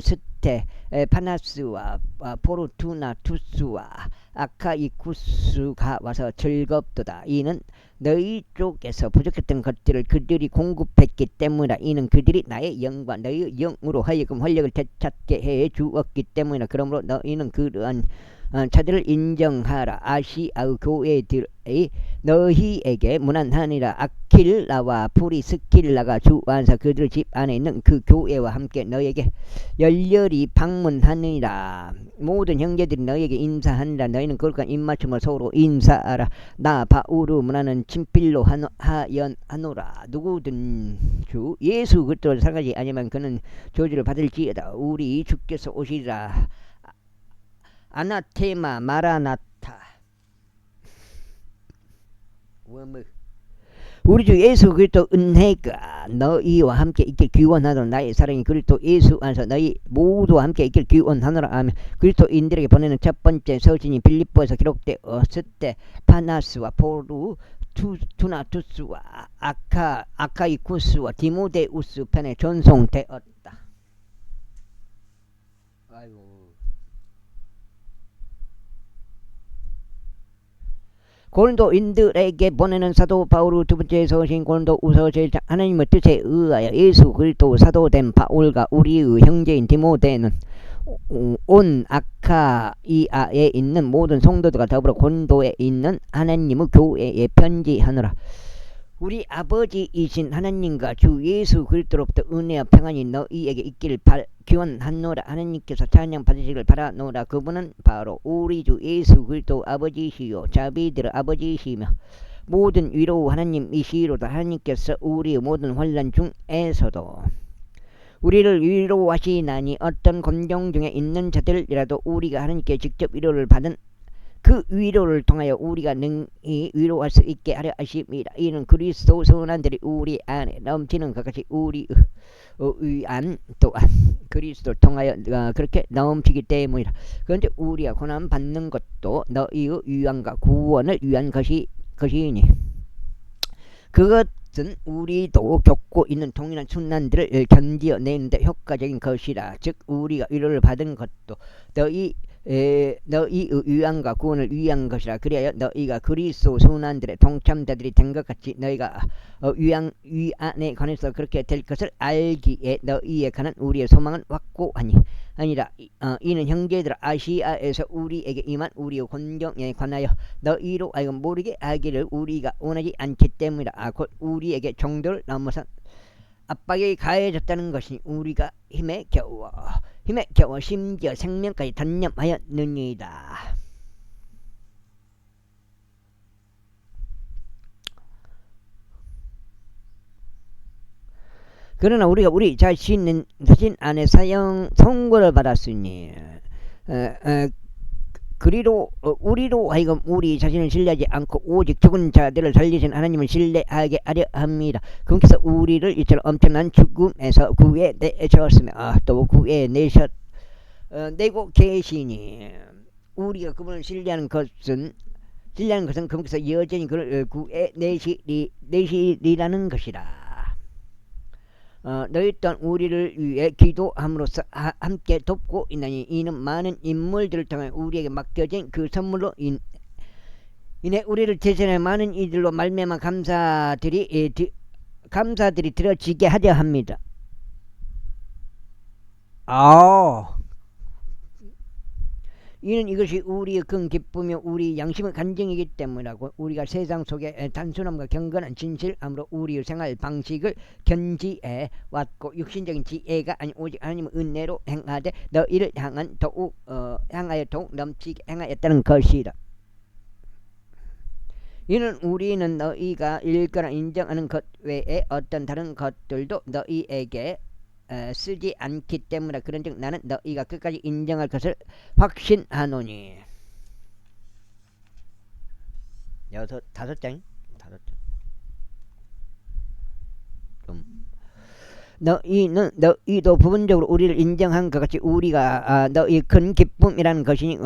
스테파나스와 포르투나투스와 아카이쿠스가 와서 즐겁도다. 이는 너희 쪽에서 부족했던 것들을 그들이 공급했기 때문이라. 이는 그들이 나의 영과 너희 영으로 하여금 활력을 되찾게 해 주었기 때문이라. 그러므로 너희는 그러한 자들을 인정하라. 아시아의 교회들의 너희에게 문안하니라. 아킬라와 프리스킬라가 주 안에서 그들 집 안에 있는 그 교회와 함께 너희에게 열렬히 방문하니라. 모든 형제들이 너희에게 인사하니라. 너희는 거룩한 입맞춤을 서로 인사하라. 나 바울의 문안은 친필로 하노라. 누구든 주 예수 그리스도를 사랑하지 아니면 그는 저주를 받을지어다. 우리 주께서 오시리라 아나테마 마라나타. 우리 주 예수 그리스도 은혜가 너희와 함께 있길 기원하노라. 나의 사랑이 그리스도 예수 안에서 너희 모두와 함께 있길 기원하노라. 아멘. 그리스도인들에게 보내는 첫 번째 서신이 빌립보에서 기록되었을 때 파나스와 포루 투나투스와 아카이쿠스와 디모데우스 편에 전송되었다. 아이고. 고린도인들에게 보내는 사도 바울의 두 번째 서신 고린도후서 제1장. 하나님의 뜻에 의하여 예수 그리스도 사도된 바울과 우리의 형제인 디모데는 온 아카이아에 있는 모든 성도들과 더불어 고린도에 있는 하나님의 교회에 편지하노라. 우리 아버지이신 하나님과 주 예수 그리스도로부터 은혜와 평안이 너희에게 있기를 기원하노라. 하나님께서 찬양 받으시기를 바라노라. 그분은 바로 우리 주 예수 그리스도 아버지시요 자비들의 아버지시며 모든 위로 하나님이시로다. 하나님께서 우리의 모든 환난 중에서도 우리를 위로하시나니 어떤 곤경 중에 있는 자들이라도 우리가 하나님께 직접 위로를 받은 그 위로를 통하여 우리가 능히 위로할 수 있게 하려 하십니다. 이는 그리스도 선한들이 우리 안에 넘치는 것 같이 우리의 위안 또한 그리스도를 통하여 그렇게 넘치기 때문이라. 그런데 우리가 고난 받는 것도 너희의 위안과 구원을 위한 것이니 그것은 우리도 겪고 있는 동일한 순난들을 견디어내는데 효과적인 것이라. 즉 우리가 위로를 받은 것도 너희의 위안과 구원을 위한 것이라. 그리하여 너희가 그리스도 선한들의 동참자들이 된 것 같이 너희가 위안에 관해서 그렇게 될 것을 알기에 너희에 관한 우리의 소망은 확고하니 아니라 이는 형제들 아시아에서 우리에게 임한 우리의 곤경에 관하여 너희로 하여금 모르게 하기를 우리가 원하지 않기 때문이라. 곧 우리에게 정도를 넘어선 압박이 가해졌다는 것이 우리가 힘에 겨워 심지어 생명까지 단념하였느니이다. 그러나 우리가 우리 자신 안에 선고를 받았으니 우리로 하여금 우리 자신을 신뢰하지 않고 오직 죽은 자들을 살리신 하나님을 신뢰하게 하려 합니다. 그분께서 우리를 이처럼 엄청난 죽음에서 구해내셨으며 또 구해내고 계시니 우리가 그분을 신뢰하는 것은 그분께서 여전히 그를 구해내시리라는 것이라. 너희 또한 우리를 위해 기도함으로써 함께 돕고 있나니 이는 많은 인물들을 통해 우리에게 맡겨진 그 선물로 인해 우리를 대신해 많은 이들로 말미암아 감사들이 들어지게 하려 합니다. 이는 이것이 우리의 큰 기쁨이요 우리 양심의 간증이기 때문이라고. 우리가 세상 속에 단순함과 경건한 진실함으로 우리의 생활 방식을 견지해 왔고 육신적인 지혜가 아닌 오직 하나님의 은혜로 행하되 너희를 향하여 더욱 넘치게 행하였다는 것이다. 이는 우리는 너희가 일거나 인정하는 것 외에 어떤 다른 것들도 너희에게 쓰지 않기 때문에 그런즉 나는 너희가 끝까지 인정할 것을 확신하노니. 다섯 장. 너희도 부분적으로 우리를 인정한 것 같이 우리가 너희 큰 기쁨이라는 것이니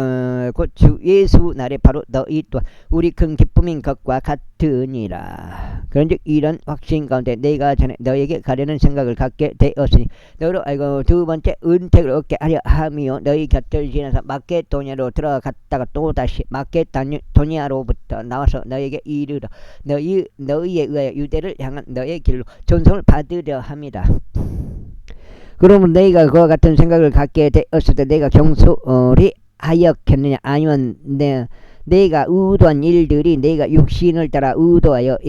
곧 주 예수 날에 바로 너희 또한 우리 큰 기쁨인 것과 같으니라. 그런즉 이런 확신 가운데 내가 전에 너희에게 가려는 생각을 갖게 되었으니 너희로 알고 두 번째 은택을 얻게 하려 함이요 너희 곁을 지나서 마케도니아로 들어갔다가 또다시 마케도니아로부터 나와서 너희에게 이르러 너희에 의하여 유대를 향한 너희의 길로 전송을 받으려 함이다. 그러면 너희가 그와 같은 생각을 갖게 되었을 때 내가 경솔히 하였겠느냐? 아니면 내가 의도한 일들이 내가 육신을 따라 의도하여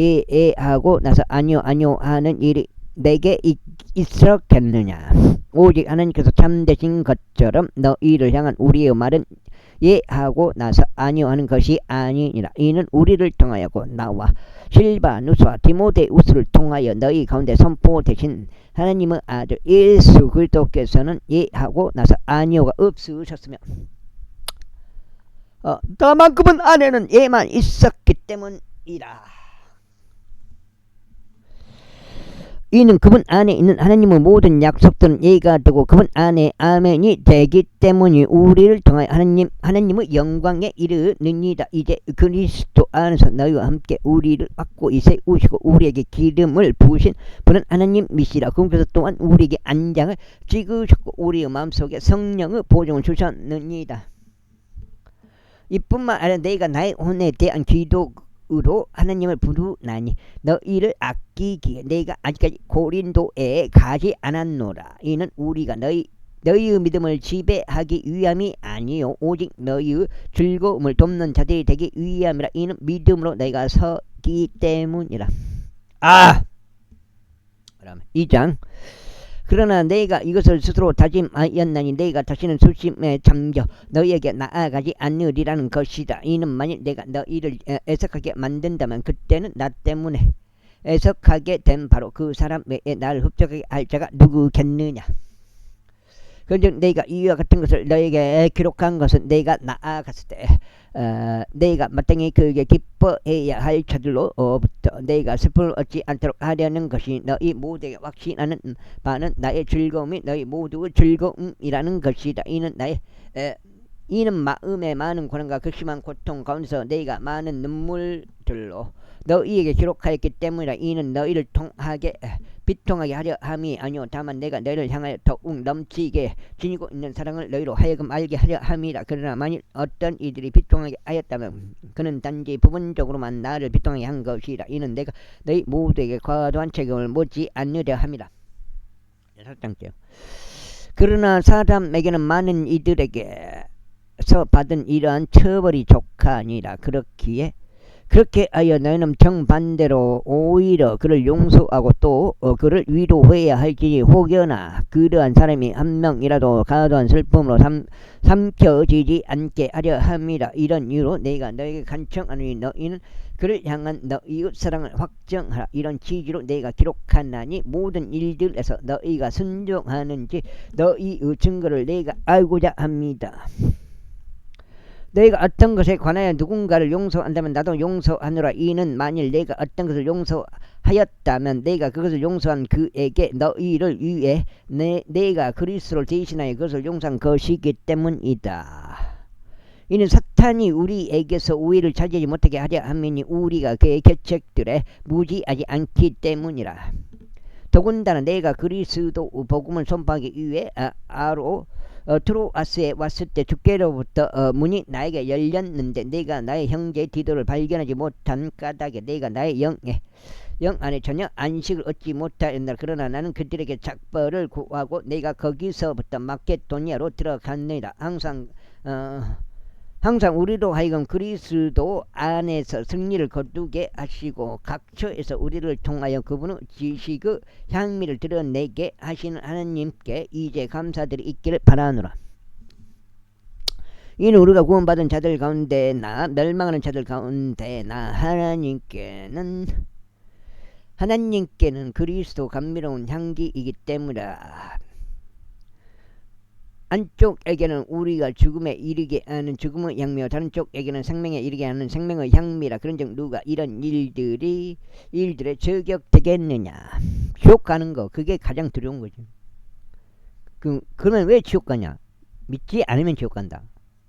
하고 나서 아니요 하는 일이 내게 있었겠느냐? 오직 하나님께서 참되신 것처럼 너희를 향한 우리의 말은 하고 나서 아니요 하는 것이 아니니라. 이는 우리를 통하여고 나와 실바누스와 디모데우스를 통하여 너희 가운데 선포되신 하나님의 아들 예수 그리스도께서는 하고 나서 아니요가 없으셨으며 너만큼은 아내는 얘만 있었기 때문이라. 이는 그분 안에 있는 하나님의 모든 약속들은 예가 되고 그분 안에 아멘이 되기 때문이 우리를 통하여 하나님의 영광에 이르느니라. 이제 그리스도 안에서 너희와 함께 우리를 받고 세우시고 우리에게 기름을 부으신 분은 하나님이시라. 그분께서 또한 우리에게 안장을 찍으셨고 우리의 마음속에 성령의 보증을 주셨느니라. 이뿐만 아니라 너희가 나의 혼에 대한 기도로 하나님을 부르나니 너희를 아끼기에 내가 아직까지 고린도에 가지 않았노라. 이는 우리가 너희의 믿음을 지배하기 위함이 아니요 오직 너희의 즐거움을 돕는 자들이 되기 위함이라. 이는 믿음으로 너희가 서기 때문이라. 2장 그러나 내가 이것을 스스로 다짐하였나니 내가 다시는 수심에 잠겨 너희에게 나아가지 않으리라는 것이다. 이는 만일 내가 너희를 애석하게 만든다면 그때는 나 때문에 애석하게 된 바로 그 사람 외에 나를 흡족하게 할 자가 누구겠느냐. 그런즉 내가 이와 같은 것을 너에게 기록한 것은 내가 나아갔을 때 내가 마땅히 그에게 기뻐해야 할 자들로부터 내가 슬픔을 얻지 않도록 하려는 것이 너희 모두에게 확신하는 바는 나의 즐거움이 너희 모두의 즐거움이라는 것이다. 이는 마음에 많은 고난과 극심한 고통 가운데서 내가 많은 눈물들로 너희에게 기록하였기 때문이라. 이는 너희를 비통하게 하려 함이 아니오 다만 내가 너희를 향하여 더욱 넘치게 지니고 있는 사랑을 너희로 하여금 알게 하려 함이라. 그러나 만일 어떤 이들이 비통하게 하였다면 그는 단지 부분적으로만 나를 비통하게 한 것이라. 이는 내가 너희 모두에게 과도한 책임을 묻지 않으려 함이라. 4장째요. 그러나 사람에게는 많은 이들에게서 받은 이러한 처벌이 족하니라. 그렇게 하여 너희는 정반대로 오히려 그를 용서하고 또 그를 위로해야 할지니 혹여나 그러한 사람이 한 명이라도 과도한 슬픔으로 삼켜지지 않게 하려 함이라. 이런 이유로 내가 너에게 간청하노니 너희는 그를 향한 너희의 사랑을 확정하라. 이런 취지로 내가 기록하나니 모든 일들에서 너희가 순종하는지 너희의 증거를 내가 알고자 합니다. 너희가 어떤 것에 관하여 누군가를 용서한다면 나도 용서하노라. 이는 만일 내가 어떤 것을 용서하였다면 내가 그것을 용서한 그에게 너희를 위해 내가 그리스도를 대신하여 그것을 용서한 것이기 때문이다. 이는 사탄이 우리에게서 우위를 차지하지 못하게 하려 함이니 우리가 그의 계책들에 무지하지 않기 때문이라. 더군다나 내가 그리스도 복음을 선포하기 위해 트로아스에 왔을 때 주께로부터 문이 나에게 열렸는데 내가 나의 형제 디도를 발견하지 못한 까닭에 내가 나의 영 안에 전혀 안식을 얻지 못하였나. 그러나 나는 그들에게 작벌을 구하고 내가 거기서부터 마케도니아로 들어갔느니라. 항상 우리로 하여금 그리스도 안에서 승리를 거두게 하시고 각처에서 우리를 통하여 그분의 지식의 향미를 드러내게 하시는 하나님께 이제 감사들이 있기를 바라노라. 이는 우리가 구원받은 자들 가운데나 멸망하는 자들 가운데나 하나님께는 그리스도 감미로운 향기이기 때문이라. 한쪽에게는 우리가 죽음에 이르게 하는 죽음의 향미요 다른 쪽에게는 생명에 이르게 하는 생명의 향미라. 그런즉 누가 이런 일들에 저격되겠느냐. 지옥 가는 거 그게 가장 두려운 거죠. 그러면 왜 지옥 가냐. 믿지 않으면 지옥 간다.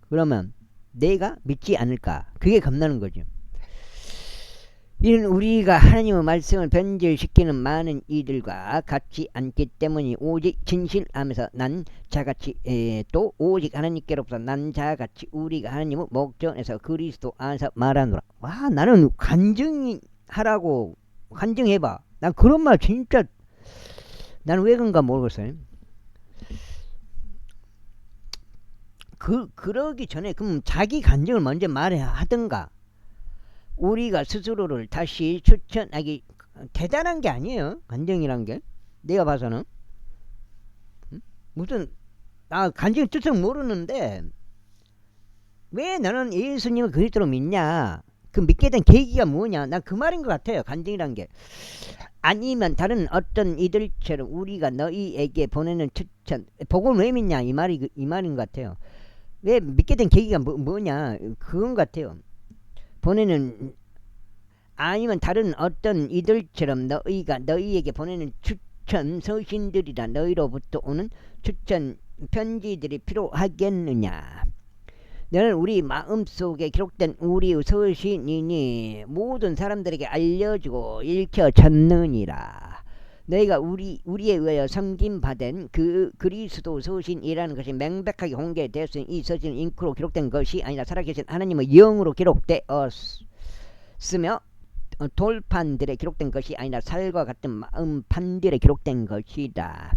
그러면 내가 믿지 않을까. 그게 겁나는 거죠. 이는 우리가 하나님의 말씀을 변질시키는 많은 이들과 같지 않기 때문이 오직 진실함에서 난 자같이 또 오직 하나님께로부터 난 자같이 우리가 하나님의 목전에서 그리스도 안에서 말하노라. 와, 나는 간증하라고 간증해봐. 난 그런 말 진짜 나는 왜 그런가 모르겠어요. 그러기 전에 그럼 자기 간증을 먼저 말해야 하든가. 우리가 스스로를 다시 추천하기 대단한 게 아니에요. 간증이란 게 내가 봐서는 무슨 간증 뜻을 모르는데 왜 너는 예수님을 그리스도로 믿냐. 그 믿게 된 계기가 뭐냐. 난 그 말인 것 같아요. 간증이란 게. 아니면 다른 어떤 이들처럼 우리가 너희에게 보내는 추천 복음을 왜 믿냐 이 말인 것 같아요. 왜 믿게 된 계기가 뭐냐 그건 같아요. 보내는 아니면 다른 어떤 이들처럼 너희에게 보내는 추천 서신들이라 너희로부터 오는 추천 편지들이 필요하겠느냐. 너는 우리 마음속에 기록된 우리의 서신이니 모든 사람들에게 알려주고 읽혀졌느니라. 너희가 우리에 의하여 섬김받은 그 그리스도 서신이라는 것이 명백하게 공개되었으니 이 서신은 잉크로 기록된 것이 아니라 살아계신 하나님의 영으로 기록되었으며 돌판들에 기록된 것이 아니라 살과 같은 마음판들에 기록된 것이다.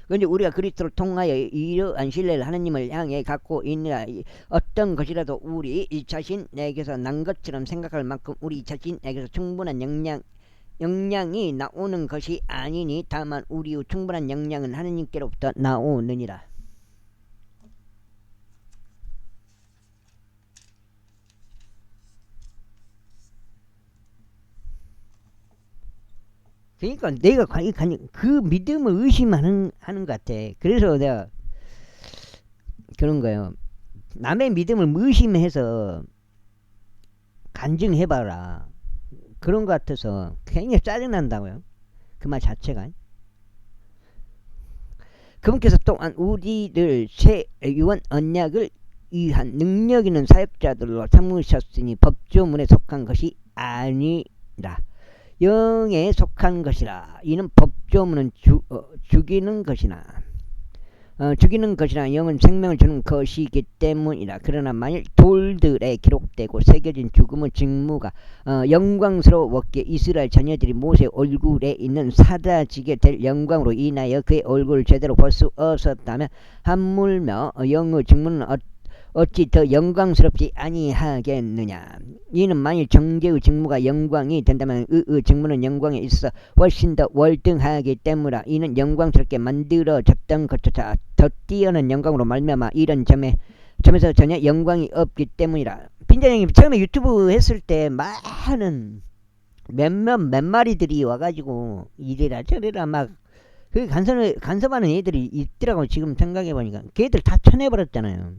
그런데 우리가 그리스도를 통하여 이러한 신뢰를 하나님을 향해 갖고 있느라 어떤 것이라도 우리 자신에게서 난 것처럼 생각할 만큼 우리 자신에게서 충분한 영향이 나오는 것이 아니니 다만 우리의 충분한 영향은 하나님께로부터 나오느니라. 그러니까 내가 그 믿음을 의심하는 것 같아. 그래서 내가 그런 거예요. 남의 믿음을 의심해서 간증해봐라. 그런 것 같아서 굉장히 짜증난다고요. 그 말 자체가. 그분께서 또한 우리를 새 유언 언약을 위한 능력 있는 사역자들로 삼으셨으니 법조문에 속한 것이 아니라 영에 속한 것이라. 이는 법조문은 죽이는 것이나 영은 생명을 주는 것이기 때문이라. 그러나 만일 돌들에 기록되고 새겨진 죽음의 직무가 영광스러웠기에 이스라엘 자녀들이 모세 얼굴에 있는 사라지게 될 영광으로 인하여 그의 얼굴을 제대로 볼 수 없었다면 하물며 영의 직무는 어찌 더 영광스럽지 아니하겠느냐. 이는 만일 정죄의 직무가 영광이 된다면 의의 직무는 영광에 있어 훨씬 더 월등하기 때문이라. 이는 영광스럽게 만들어졌던 것조차 더 뛰어난 영광으로 말미암아 이런 점에서 전혀 영광이 없기 때문이라. 빈자님이 처음에 유튜브 했을 때 많은 몇 마리들이 와가지고 이래라 저래라 막 그 간섭하는 애들이 있더라고. 지금 생각해보니까 걔들 다 쳐내버렸잖아요.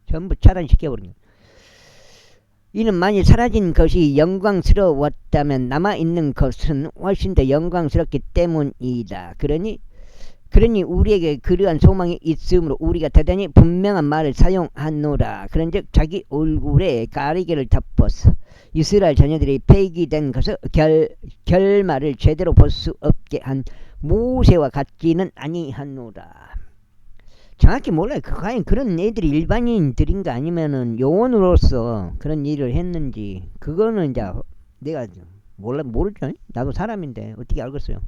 전부 차단시켜버린. 이는 만일 사라진 것이 영광스러웠다면 남아있는 것은 훨씬 더 영광스럽기 때문이다. 그러니 우리에게 그러한 소망이 있으므로 우리가 대단히 분명한 말을 사용하노라. 그런즉 자기 얼굴에 가리개를 덮어서 이스라엘 자녀들이 폐기된 것을 결말을 제대로 볼 수 없게 한 모세와 같지는 아니하노라. 정확히 몰라요. 과연 그런 애들이 일반인들인가 아니면은 요원으로서 그런 일을 했는지 그거는 이제 내가 모르죠. 나도 사람인데 어떻게 알겠어요.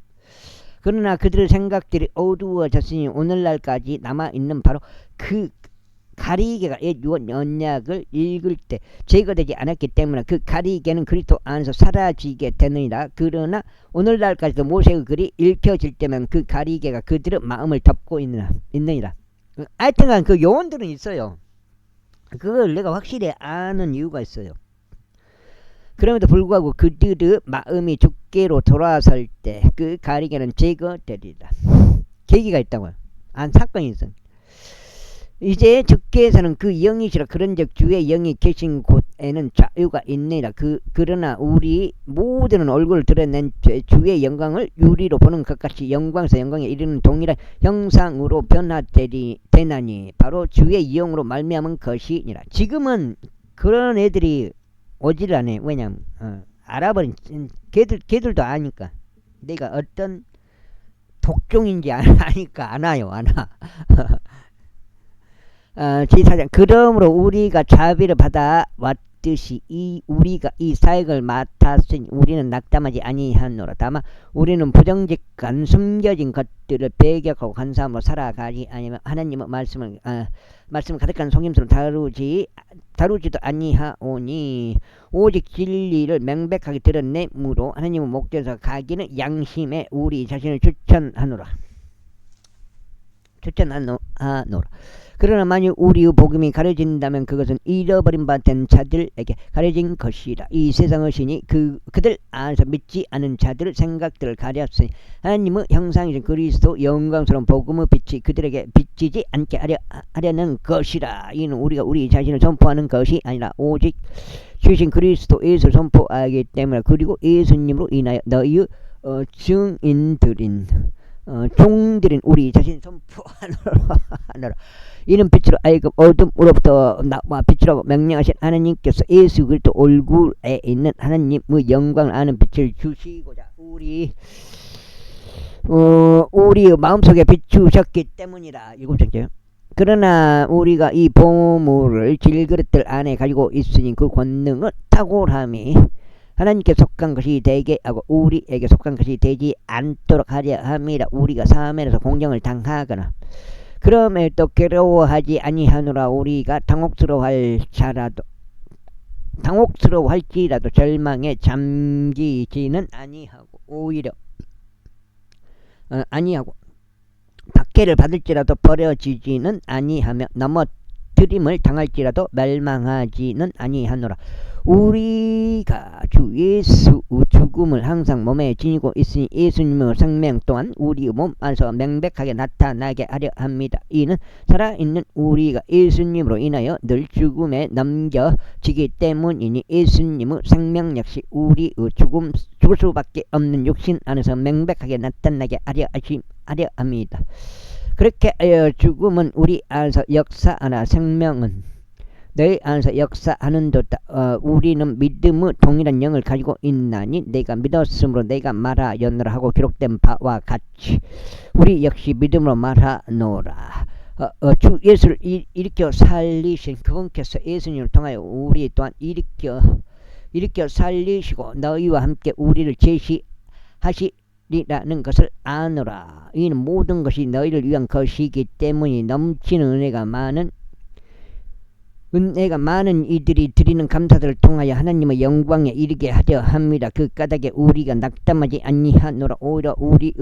그러나 그들의 생각들이 어두워졌으니 오늘날까지 남아있는 바로 그 가리개가 옛 유언 언약을 읽을 때 제거되지 않았기 때문에 그 가리개는 그리스도 안에서 사라지게 되느니라. 그러나 오늘날까지도 모세의 글이 읽혀질 때면 그 가리개가 그들의 마음을 덮고 있느니라. 하여튼간 그 요원들은 있어요. 그걸 내가 확실히 아는 이유가 있어요. 그럼에도 불구하고 그들의 마음이 주께로 돌아설 때 그 가리개는 제거되리라. 계기가 있다고요. 사건이 있어요. 이제 주께서는 그 영이시라. 그런즉 주의 영이 계신 곳에는 자유가 있느니라. 그러나 우리 모두는 얼굴을 드러낸 주의 영광을 유리로 보는 것 같이 영광에서 영광에 이르는 동일한 형상으로 변화되나니 바로 주의 영으로 말미암은 것이니라. 지금은 그런 애들이 오질 않아요. 왜냐면 알아버린 걔들도 아니까. 내가 어떤 독종인지 아니까 안 와요. 제4장 그러므로 우리가 자비를 받아 왔듯이 우리가 이 사역을 맡았으니 우리는 낙담하지 아니하노라. 다만 우리는 부정직한 숨겨진 것들을 배격하고 간사함으로 살아가지 아니면 하나님의 말씀을 가득한 속임수로 다루지도 아니하오니 오직 진리를 명백하게 드러내므로 하나님의 목전에서 가기는 양심에 우리 자신을 추천하노라. 하노라. 그러나 만일 우리의 복음이 가려진다면 그것은 잃어버린 바 된 자들에게 가려진 것이라. 이 세상의 신이 그들 안에서 믿지 않은 자들의 생각들을 가렸으니 하나님의 형상이신 그리스도 영광스러운 복음의 빛이 그들에게 비치지 않게 하려는 것이라. 이는 우리가 우리 자신을 선포하는 것이 아니라 오직 주신 그리스도 예수를 선포하기 때문에, 그리고 예수님으로 인하여 너희의 증인들인 종들인 우리 자신 선포하노라. 이는 빛으로 하여금 어둠으로부터 나와 빛이라고 명령하신 하나님께서 예수 그리스도 얼굴에 있는 하나님의 영광을 아는 빛을 주시고자 우리의 마음속에 비추셨기 때문이라. 7장째요. 그러나 우리가 이 보물을 질그릇들 안에 가지고 있으니 그 권능은 탁월함이 하나님께 속한 것이 되게 하고 우리에게 속한 것이 되지 않도록 하려 함이라. 우리가 사면에서 공경을 당하거나 그럼에도 괴로워하지 아니하노라. 우리가 당혹스러워할지라도 절망에 잠기지는 아니하고 오히려 박해를 받을지라도 버려지지는 아니하며 넘어뜨림을 당할지라도 멸망하지는 아니하노라. 우리가 주 예수 죽음을 항상 몸에 지니고 있으니 예수님의 생명 또한 우리 몸 안에서 명백하게 나타나게 하려 합니다. 이는 살아있는 우리가 예수님으로 인하여 늘 죽음에 넘겨지기 때문이니 예수님의 생명 역시 우리의 죽을 수밖에 없는 육신 안에서 명백하게 나타나게 하려 합니다. 그렇게 하여 죽음은 우리 안에서 역사하나 생명은 너희 안에서 역사하는도다. 우리는 믿음의 동일한 영을 가지고 있나니 내가 믿었으므로 내가 말하였노라 하고 기록된 바와 같이 우리 역시 믿음으로 말하노라. 주 예수를 일으켜 살리신 그분께서 예수님을 통하여 우리 또한 일으켜 살리시고 너희와 함께 우리를 제시하시리라는 것을 아노라. 이는 모든 것이 너희를 위한 것이기 때문에 넘치는 은혜가 많은 이들이 드리는 감사들을 통하여 하나님의 영광에 이르게 하려 합니다. 그 까닭에 우리가 낙담하지 아니하노라. 오히려 우리의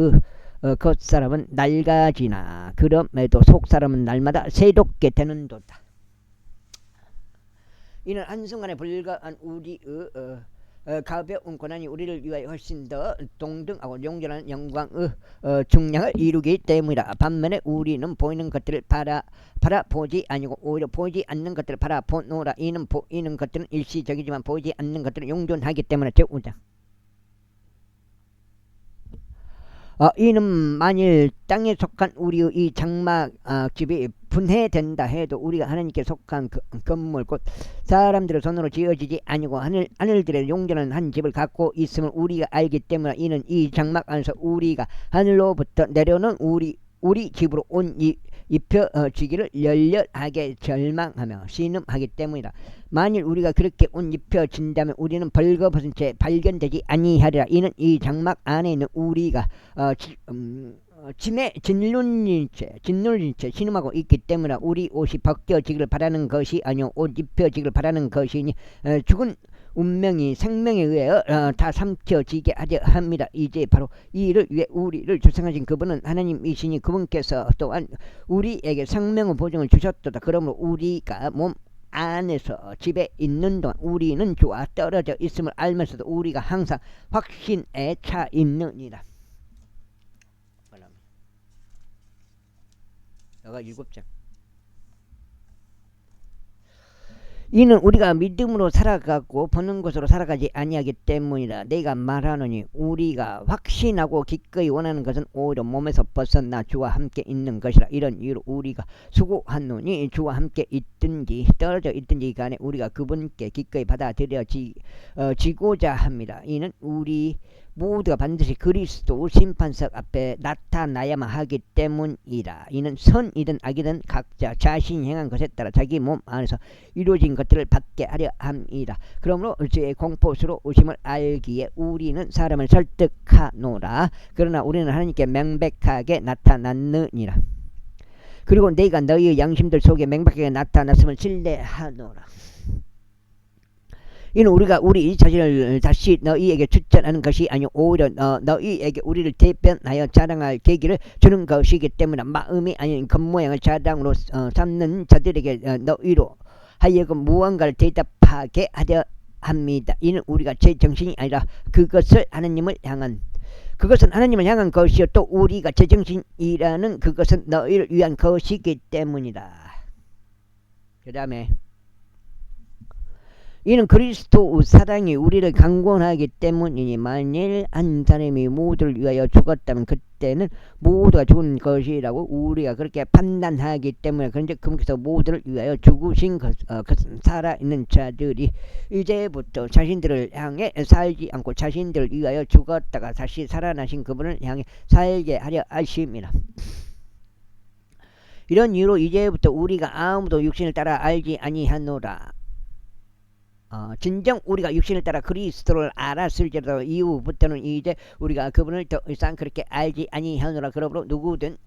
겉사람은 낡아지나 그럼에도 속사람은 날마다 새롭게 되는도다. 이는 한순간에 불과한 우리의 가벼운 고난이 우리를 위하여 훨씬 더 동등하고 용전한 영광의 중량을 이루기 때문이라. 반면에 우리는 보이는 것들을 바라보지 아니고 오히려 보이지 않는 것들을 바라보노라. 이는 보이는 것들은 일시적이지만 보이지 않는 것들은永존하기 때문에. 제5장. 이는 만일 땅에 속한 우리의 이 장막집이 분해된다 해도 우리가 하나님께 속한 건물 곧 사람들의 손으로 지어지지 아니고 하늘들의 용전한 한 집을 갖고 있음을 우리가 알기 때문에 이는 이 장막 안에서 우리가 하늘로부터 내려오는 우리 집으로 온 입혀지기를 열렬하게 절망하며 신음하기 때문이다. 만일 우리가 그렇게 옷 입혀진다면 우리는 벌거벗은 채 발견되지 아니하리라. 이는 이 장막 안에 있는 우리가 짓눌린 채 신음하고 있기 때문에 우리 옷이 벗겨지기를 바라는 것이 아니요 옷 입혀지기를 바라는 것이니 죽은 운명이 생명에 의하여 다 삼켜지게 하려 합니다. 이제 바로 이 일을 위해 우리를 조성하신 그분은 하나님이시니 그분께서 또한 우리에게 생명의 보증을 주셨도다. 그러므로 우리가 몸 안에서 집에 있는 동안 우리는 주와 떨어져 있음을 알면서도 우리가 항상 확신에 차 있느니라. 여가 7장. 이는 우리가 믿음으로 살아가고 보는 것으로 살아가지 아니하기 때문이라. 내가 말하노니 우리가 확신하고 기꺼이 원하는 것은 오히려 몸에서 벗어나 주와 함께 있는 것이라. 이런 이유로 우리가 수고하노니 주와 함께 있든지 떨어져 있든지 간에 우리가 그분께 기꺼이 받아들여지고자 합니다. 이는 우리 모두가 반드시 그리스도 심판석 앞에 나타나야만 하기 때문이라. 이는 선이든 악이든 각자 자신이 행한 것에 따라 자기 몸 안에서 이루어진 것들을 받게 하려 함이라. 그러므로 주의 공포스러운 오심을 알기에 우리는 사람을 설득하노라. 그러나 우리는 하나님께 명백하게 나타났느니라. 그리고 내가 너희의 양심들 속에 명백하게 나타났음을 신뢰하노라. 이는 우리가 우리 자신을 다시 너희에게 추천하는 것이 아니요 오히려 너희에게 우리를 대변하여 자랑할 계기를 주는 것이기 때문에 마음이 아닌 겉모양을 자랑으로 삼는 자들에게 너희로 하여금 무언가를 대답하게 하려 합니다. 이는 우리가 제 정신이 아니라 그것은 하나님을 향한 것이요 또 우리가 제 정신이라는 그것은 너희를 위한 것이기 때문이다. 그 다음에 이는 그리스도 사랑이 우리를 강권하기 때문이니 만일 한 사람이 모두를 위하여 죽었다면 그때는 모두가 죽은 것이라고 우리가 그렇게 판단하기 때문에 그런데 그분께서 모두를 위하여 죽으신 것은 살아있는 자들이 이제부터 자신들을 향해 살지 않고 자신들을 위하여 죽었다가 다시 살아나신 그분을 향해 살게 하려 하심이라. 이런 이유로 이제부터 우리가 아무도 육신을 따라 알지 아니하노라. 진정 우리가 육신을 따라 그리스도를 알았을지라도 이후부터는 이제 우리가 그분을 더 이상 그렇게 알지 아니하노라. 그러므로 누구든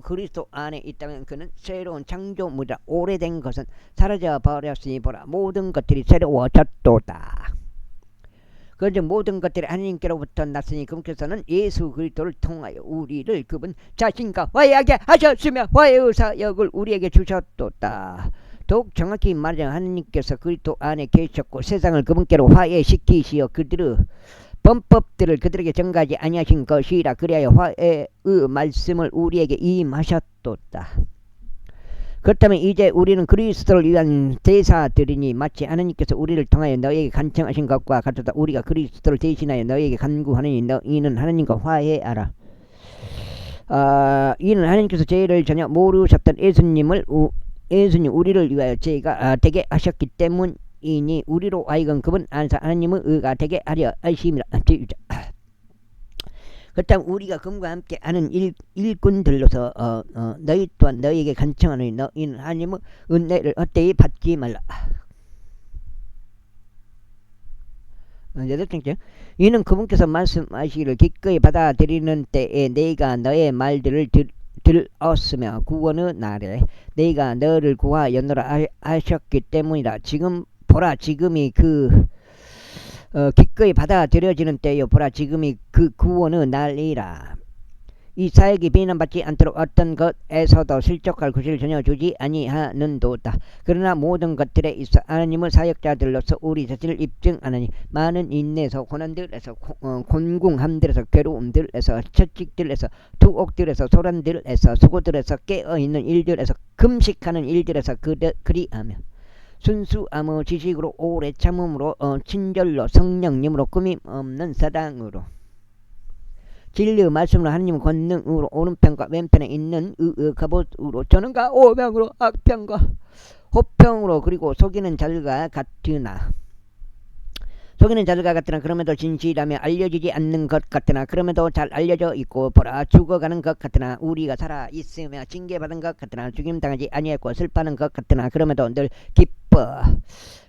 그리스도 안에 있다면 그는 새로운 창조물이라. 오래된 것은 사라져 버렸으니 보라 모든 것들이 새로워졌도다. 그런데 모든 것들이 하나님께로부터 났으니 그분께서는 예수 그리스도를 통하여 우리를 그분 자신과 화해하게 하셨으며 화해의 사역을 우리에게 주셨도다. 더욱 정확히 말하자면 하나님께서 그리스도 안에 계셨고 세상을 그분께로 화해시키시어 그들의 범법들을 그들에게 전가하지 아니하신 것이라. 그리하여 화해의 말씀을 우리에게 임하셨도다. 그렇다면 이제 우리는 그리스도를 위한 대사들이니 마치 하나님께서 우리를 통하여 너에게 간청하신 것과 같도다. 우리가 그리스도를 대신하여 너에게 간구하느니 너희는 하나님과 화해하라. 이는 하나님께서 죄를 전혀 모르셨던 예수님 우리를 위하여 죄가 되게 하셨기 때문이니 우리로 하여금 그분 안에서 하나님의 의가 되게 하려 하심이라. 그렇다면 우리가 그분과 함께 하는 일꾼들로서 너희 또한 너희에게 간청하노니 너희는 하나님의 은혜를 헛되이 받지 말라. 이는 그분께서 말씀하시기를 기꺼이 받아들이는 때에 내가 너의 말들을 들었으며 구원의 날에 내가 너를 구하였노라 하셨기 때문이라. 지금 보라 지금이 기꺼이 받아들여지는 때요 보라 지금이 그 구원의 날이라. 이 사역이 비난받지 않도록 어떤 것에서도 실족할 구실을 전혀 주지 아니하는도다. 그러나 모든 것들에 있어 하나님의 사역자들로서 우리 자신을 입증하느니 많은 인내에서 고난들에서 곤궁함들에서 괴로움들에서 채찍들에서 투옥들에서 소란들에서 수고들에서 깨어있는 일들에서 금식하는 일들에서 그리하며 순수함의 지식으로 오래 참음으로 친절로 성령님으로 꾸밈 없는 사랑으로 진리의 말씀으로 하나님의 권능으로 오른편과 왼편에 있는 의의 갑옷으로 전능과 오병으로 악평과 호평으로 그리고 속이는 자들과 같으나 그럼에도 진실하며 알려지지 않는 것 같으나 그럼에도 잘 알려져 있고 보라 죽어가는 것 같으나 우리가 살아 있으며 징계받은 것 같으나 죽임당하지 아니했고 슬퍼하는 것 같으나 그럼에도 늘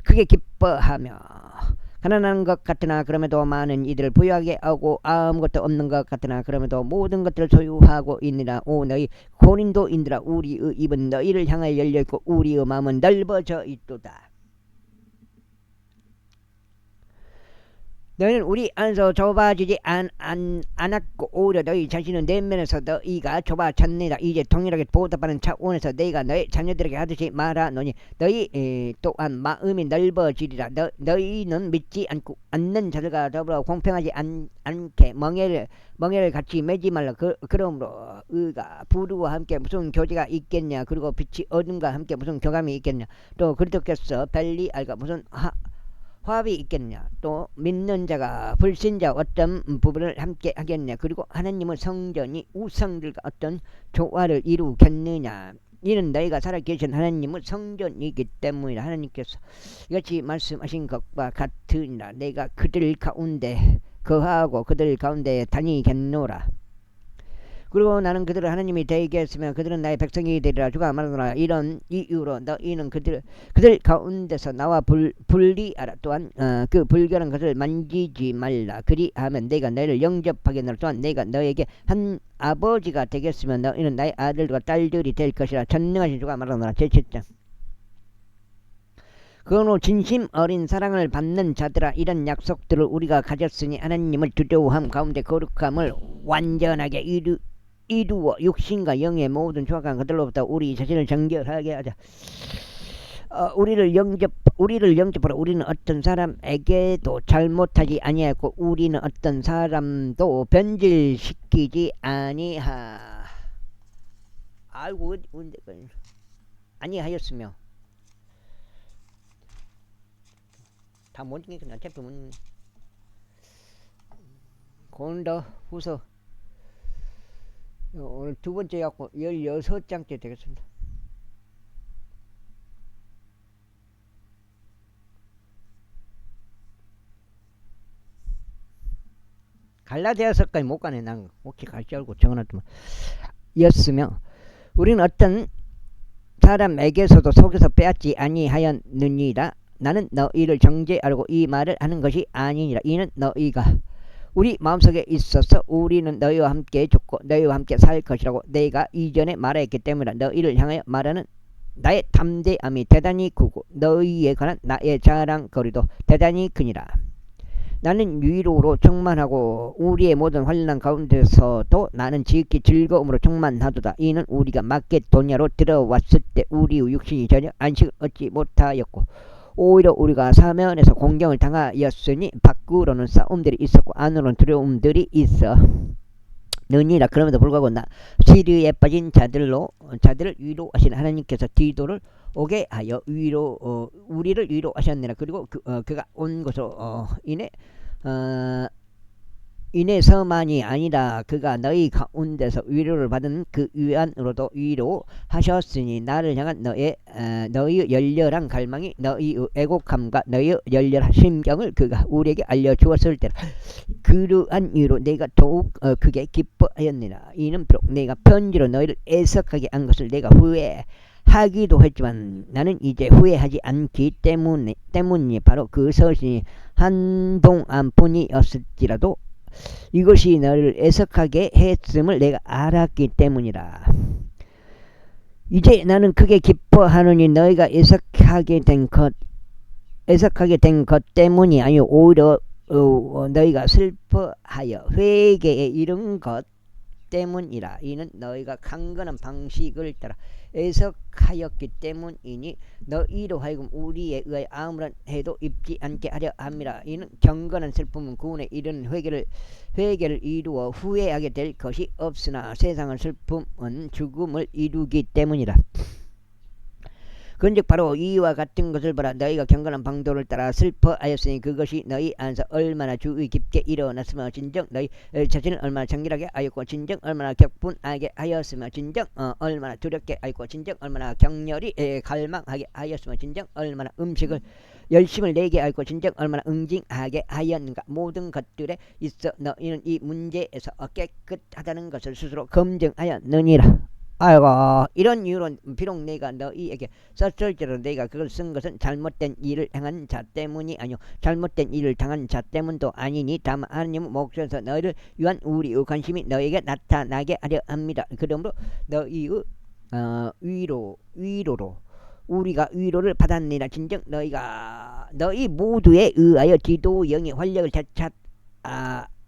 크게 기뻐하며 가난한 것 같으나 그럼에도 많은 이들을 부유하게 하고 아무것도 없는 것 같으나 그럼에도 모든 것들을 소유하고 있느라. 오 너희 고린도인들아 우리의 입은 너희를 향하여 열려있고 우리의 마음은 넓어져 있도다. 너희는 우리 안에서 좁아지지 않았고 오히려 너희 자신은 내면에서 너희가 좁아졌느니라. 이제 동일하게 보답하는 차원에서 너희가 너희 자녀들에게 하듯이 말하노니 너희 또한 마음이 넓어지리라. 너희는 믿지 않는 자들과 더불어 공평하지 않게 멍에를 같이 매지 말라. 그러므로 의가 불의와 함께 무슨 교제가 있겠냐. 그리고 빛이 어둠과 함께 무슨 교감이 있겠냐. 또 그리스도께서 벨리알과 무슨 화합이 있겠냐. 또 믿는 자가 불신자 어떤 부분을 함께 하겠냐. 그리고 하나님의 성전이 우상들과 어떤 조화를 이루겠느냐. 이는 너희가 살아계신 하나님의 성전이기 때문이라. 하나님께서 이같이 말씀하신 것과 같으니라. 내가 그들 가운데 거하고 그들 가운데 다니겠노라. 그리고 나는 그들을 하나님이 되게 했으며 그들은 나의 백성이 되리라. 주가 말하노라. 이런 이유로 너희는 그들 가운데서 나와 분리하라. 또한 그 불결한 것을 만지지 말라. 그리하면 내가 너희를 영접하겠노라. 또한 내가 너에게 한 아버지가 되겠으며 너희는 나의 아들과 딸들이 될 것이라. 전능하신 주가 말하노라. 제7장. 그러므로 진심 어린 사랑을 받는 자들아, 이런 약속들을 우리가 가졌으니 하나님을 두려워함 가운데 거룩함을 완전하게 이루어 육신과 영의 모든 조각한 그들로부터 우리 자신을 정결하게 하자. 우리를 영접하라. 우리는 어떤 사람에게도 잘못하지 아니하였고 우리는 어떤 사람도 변질시키지 아니하였으며. 다 뭔지 그냥 제품은 고린도 후서 오늘 두 번째 갖고 16장째 되겠습니다. 갈라디아서까지 못 가네. 난 혹시 갈 줄 알고 적어놨더만. 였으며 우리는 어떤 사람에게서도 속에서 빼앗지 아니하였느니라. 나는 너희를 정죄하려고 이 말을 하는 것이 아니니라. 이는 너희가 우리 마음속에 있어서 우리는 너희와 함께 죽고 너희와 함께 살 것이라고 내가 이전에 말하였기 때문이라. 너희를 향하여 말하는 나의 담대함이 대단히 크고 너희에 관한 나의 자랑거리도 대단히 크니라. 나는 위로로 충만하고 우리의 모든 환난 가운데서도 나는 지극히 즐거움으로 충만하도다. 이는 우리가 마게도냐로 들어왔을 때 우리의 육신이 전혀 안식을 얻지 못하였고 오히려 우리가 사면에서 공경을 당하였으니 밖으로는 싸움들이 있었고 안으로는 두려움들이 있어 느니라. 그럼에도 불구하고 시리에 빠진 자들을 위로하신 하나님께서 디도를 오게 하여 우리를 위로하셨느니라. 그리고 그가 온 것으로 인해서만이 아니라 그가 너희 가운데서 위로를 받은 그 위안으로도 위로하셨으니 나를 향한 너희의 열렬한 갈망이 너희의 애곡함과 너희의 열렬한 심경을 그가 우리에게 알려주었을 때라. 그러한 이유로 내가 더욱 크게 기뻐하였느니라. 이는 비록 내가 편지로 너희를 애석하게 한 것을 내가 후회하기도 했지만 나는 이제 후회하지 않기 때문이 바로 그 서신이 한동안 뿐이었을지라도 이것이 너를 애석하게 했음을 내가 알았기 때문이라. 이제 나는 크게 기뻐하노니 너희가 애석하게 된 것 때문이 아니요 오히려 너희가 슬퍼하여 회개에 이른 것 때문이라. 이는 너희가 강건한 방식을 따라 애석하였기 때문이니 너희로 하여금 우리에 의하여 아무런 해도 입지 않게 하려 함이라. 이는 경건한 슬픔은 구원에 이르는 회개를 이루어 후회하게 될 것이 없으나 세상의 슬픔은 죽음을 이루기 때문이라. 그런즉 바로 이와 같은 것을 보라. 너희가 경건한 방도를 따라 슬퍼하였으니 그것이 너희 안에서 얼마나 주의 깊게 일어났으며 진정 너희 자신을 얼마나 정결하게 하였고 진정 얼마나 격분하게 하였으며 진정 얼마나 두렵게 하였고 진정 얼마나 격렬히 갈망하게 하였으며 진정 얼마나 음식을 열심을 내게 하였고 진정 얼마나 응징하게 하였는가. 모든 것들에 있어 너희는 이 문제에서 깨끗하다는 것을 스스로 검증하였느니라. 아이고, 이런 이유로 비록 내가 너희에게 썼을지라도 내가 그걸 쓴 것은 잘못된 일을 행한 자 때문이 아니요 잘못된 일을 당한 자 때문도 아니니 다만 하나님은 목전에서 너희를 위한 우리의 관심이 너희에게 나타나게 하려 합니다. 그러므로 너희의 위로로 우리가 위로를 받았느니라. 진정 너희 모두에 의하여 디도의 영의 활력을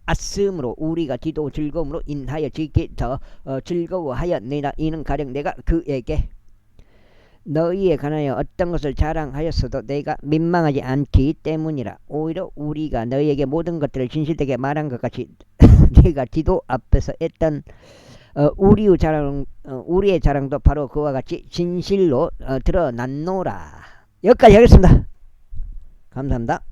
되찾았으므로 우리가 디도 즐거움으로 인하여 지극히 더 즐거워하였느니라. 이는 가령 내가 그에게 너희에 관하여 어떤 것을 자랑하였어도 내가 민망하지 않기 때문이라. 오히려 우리가 너희에게 모든 것들을 진실되게 말한 것 같이 내가 디도 앞에서 했던 우리의 자랑도 바로 그와 같이 진실로 드러났노라. 여기까지 하겠습니다. 감사합니다.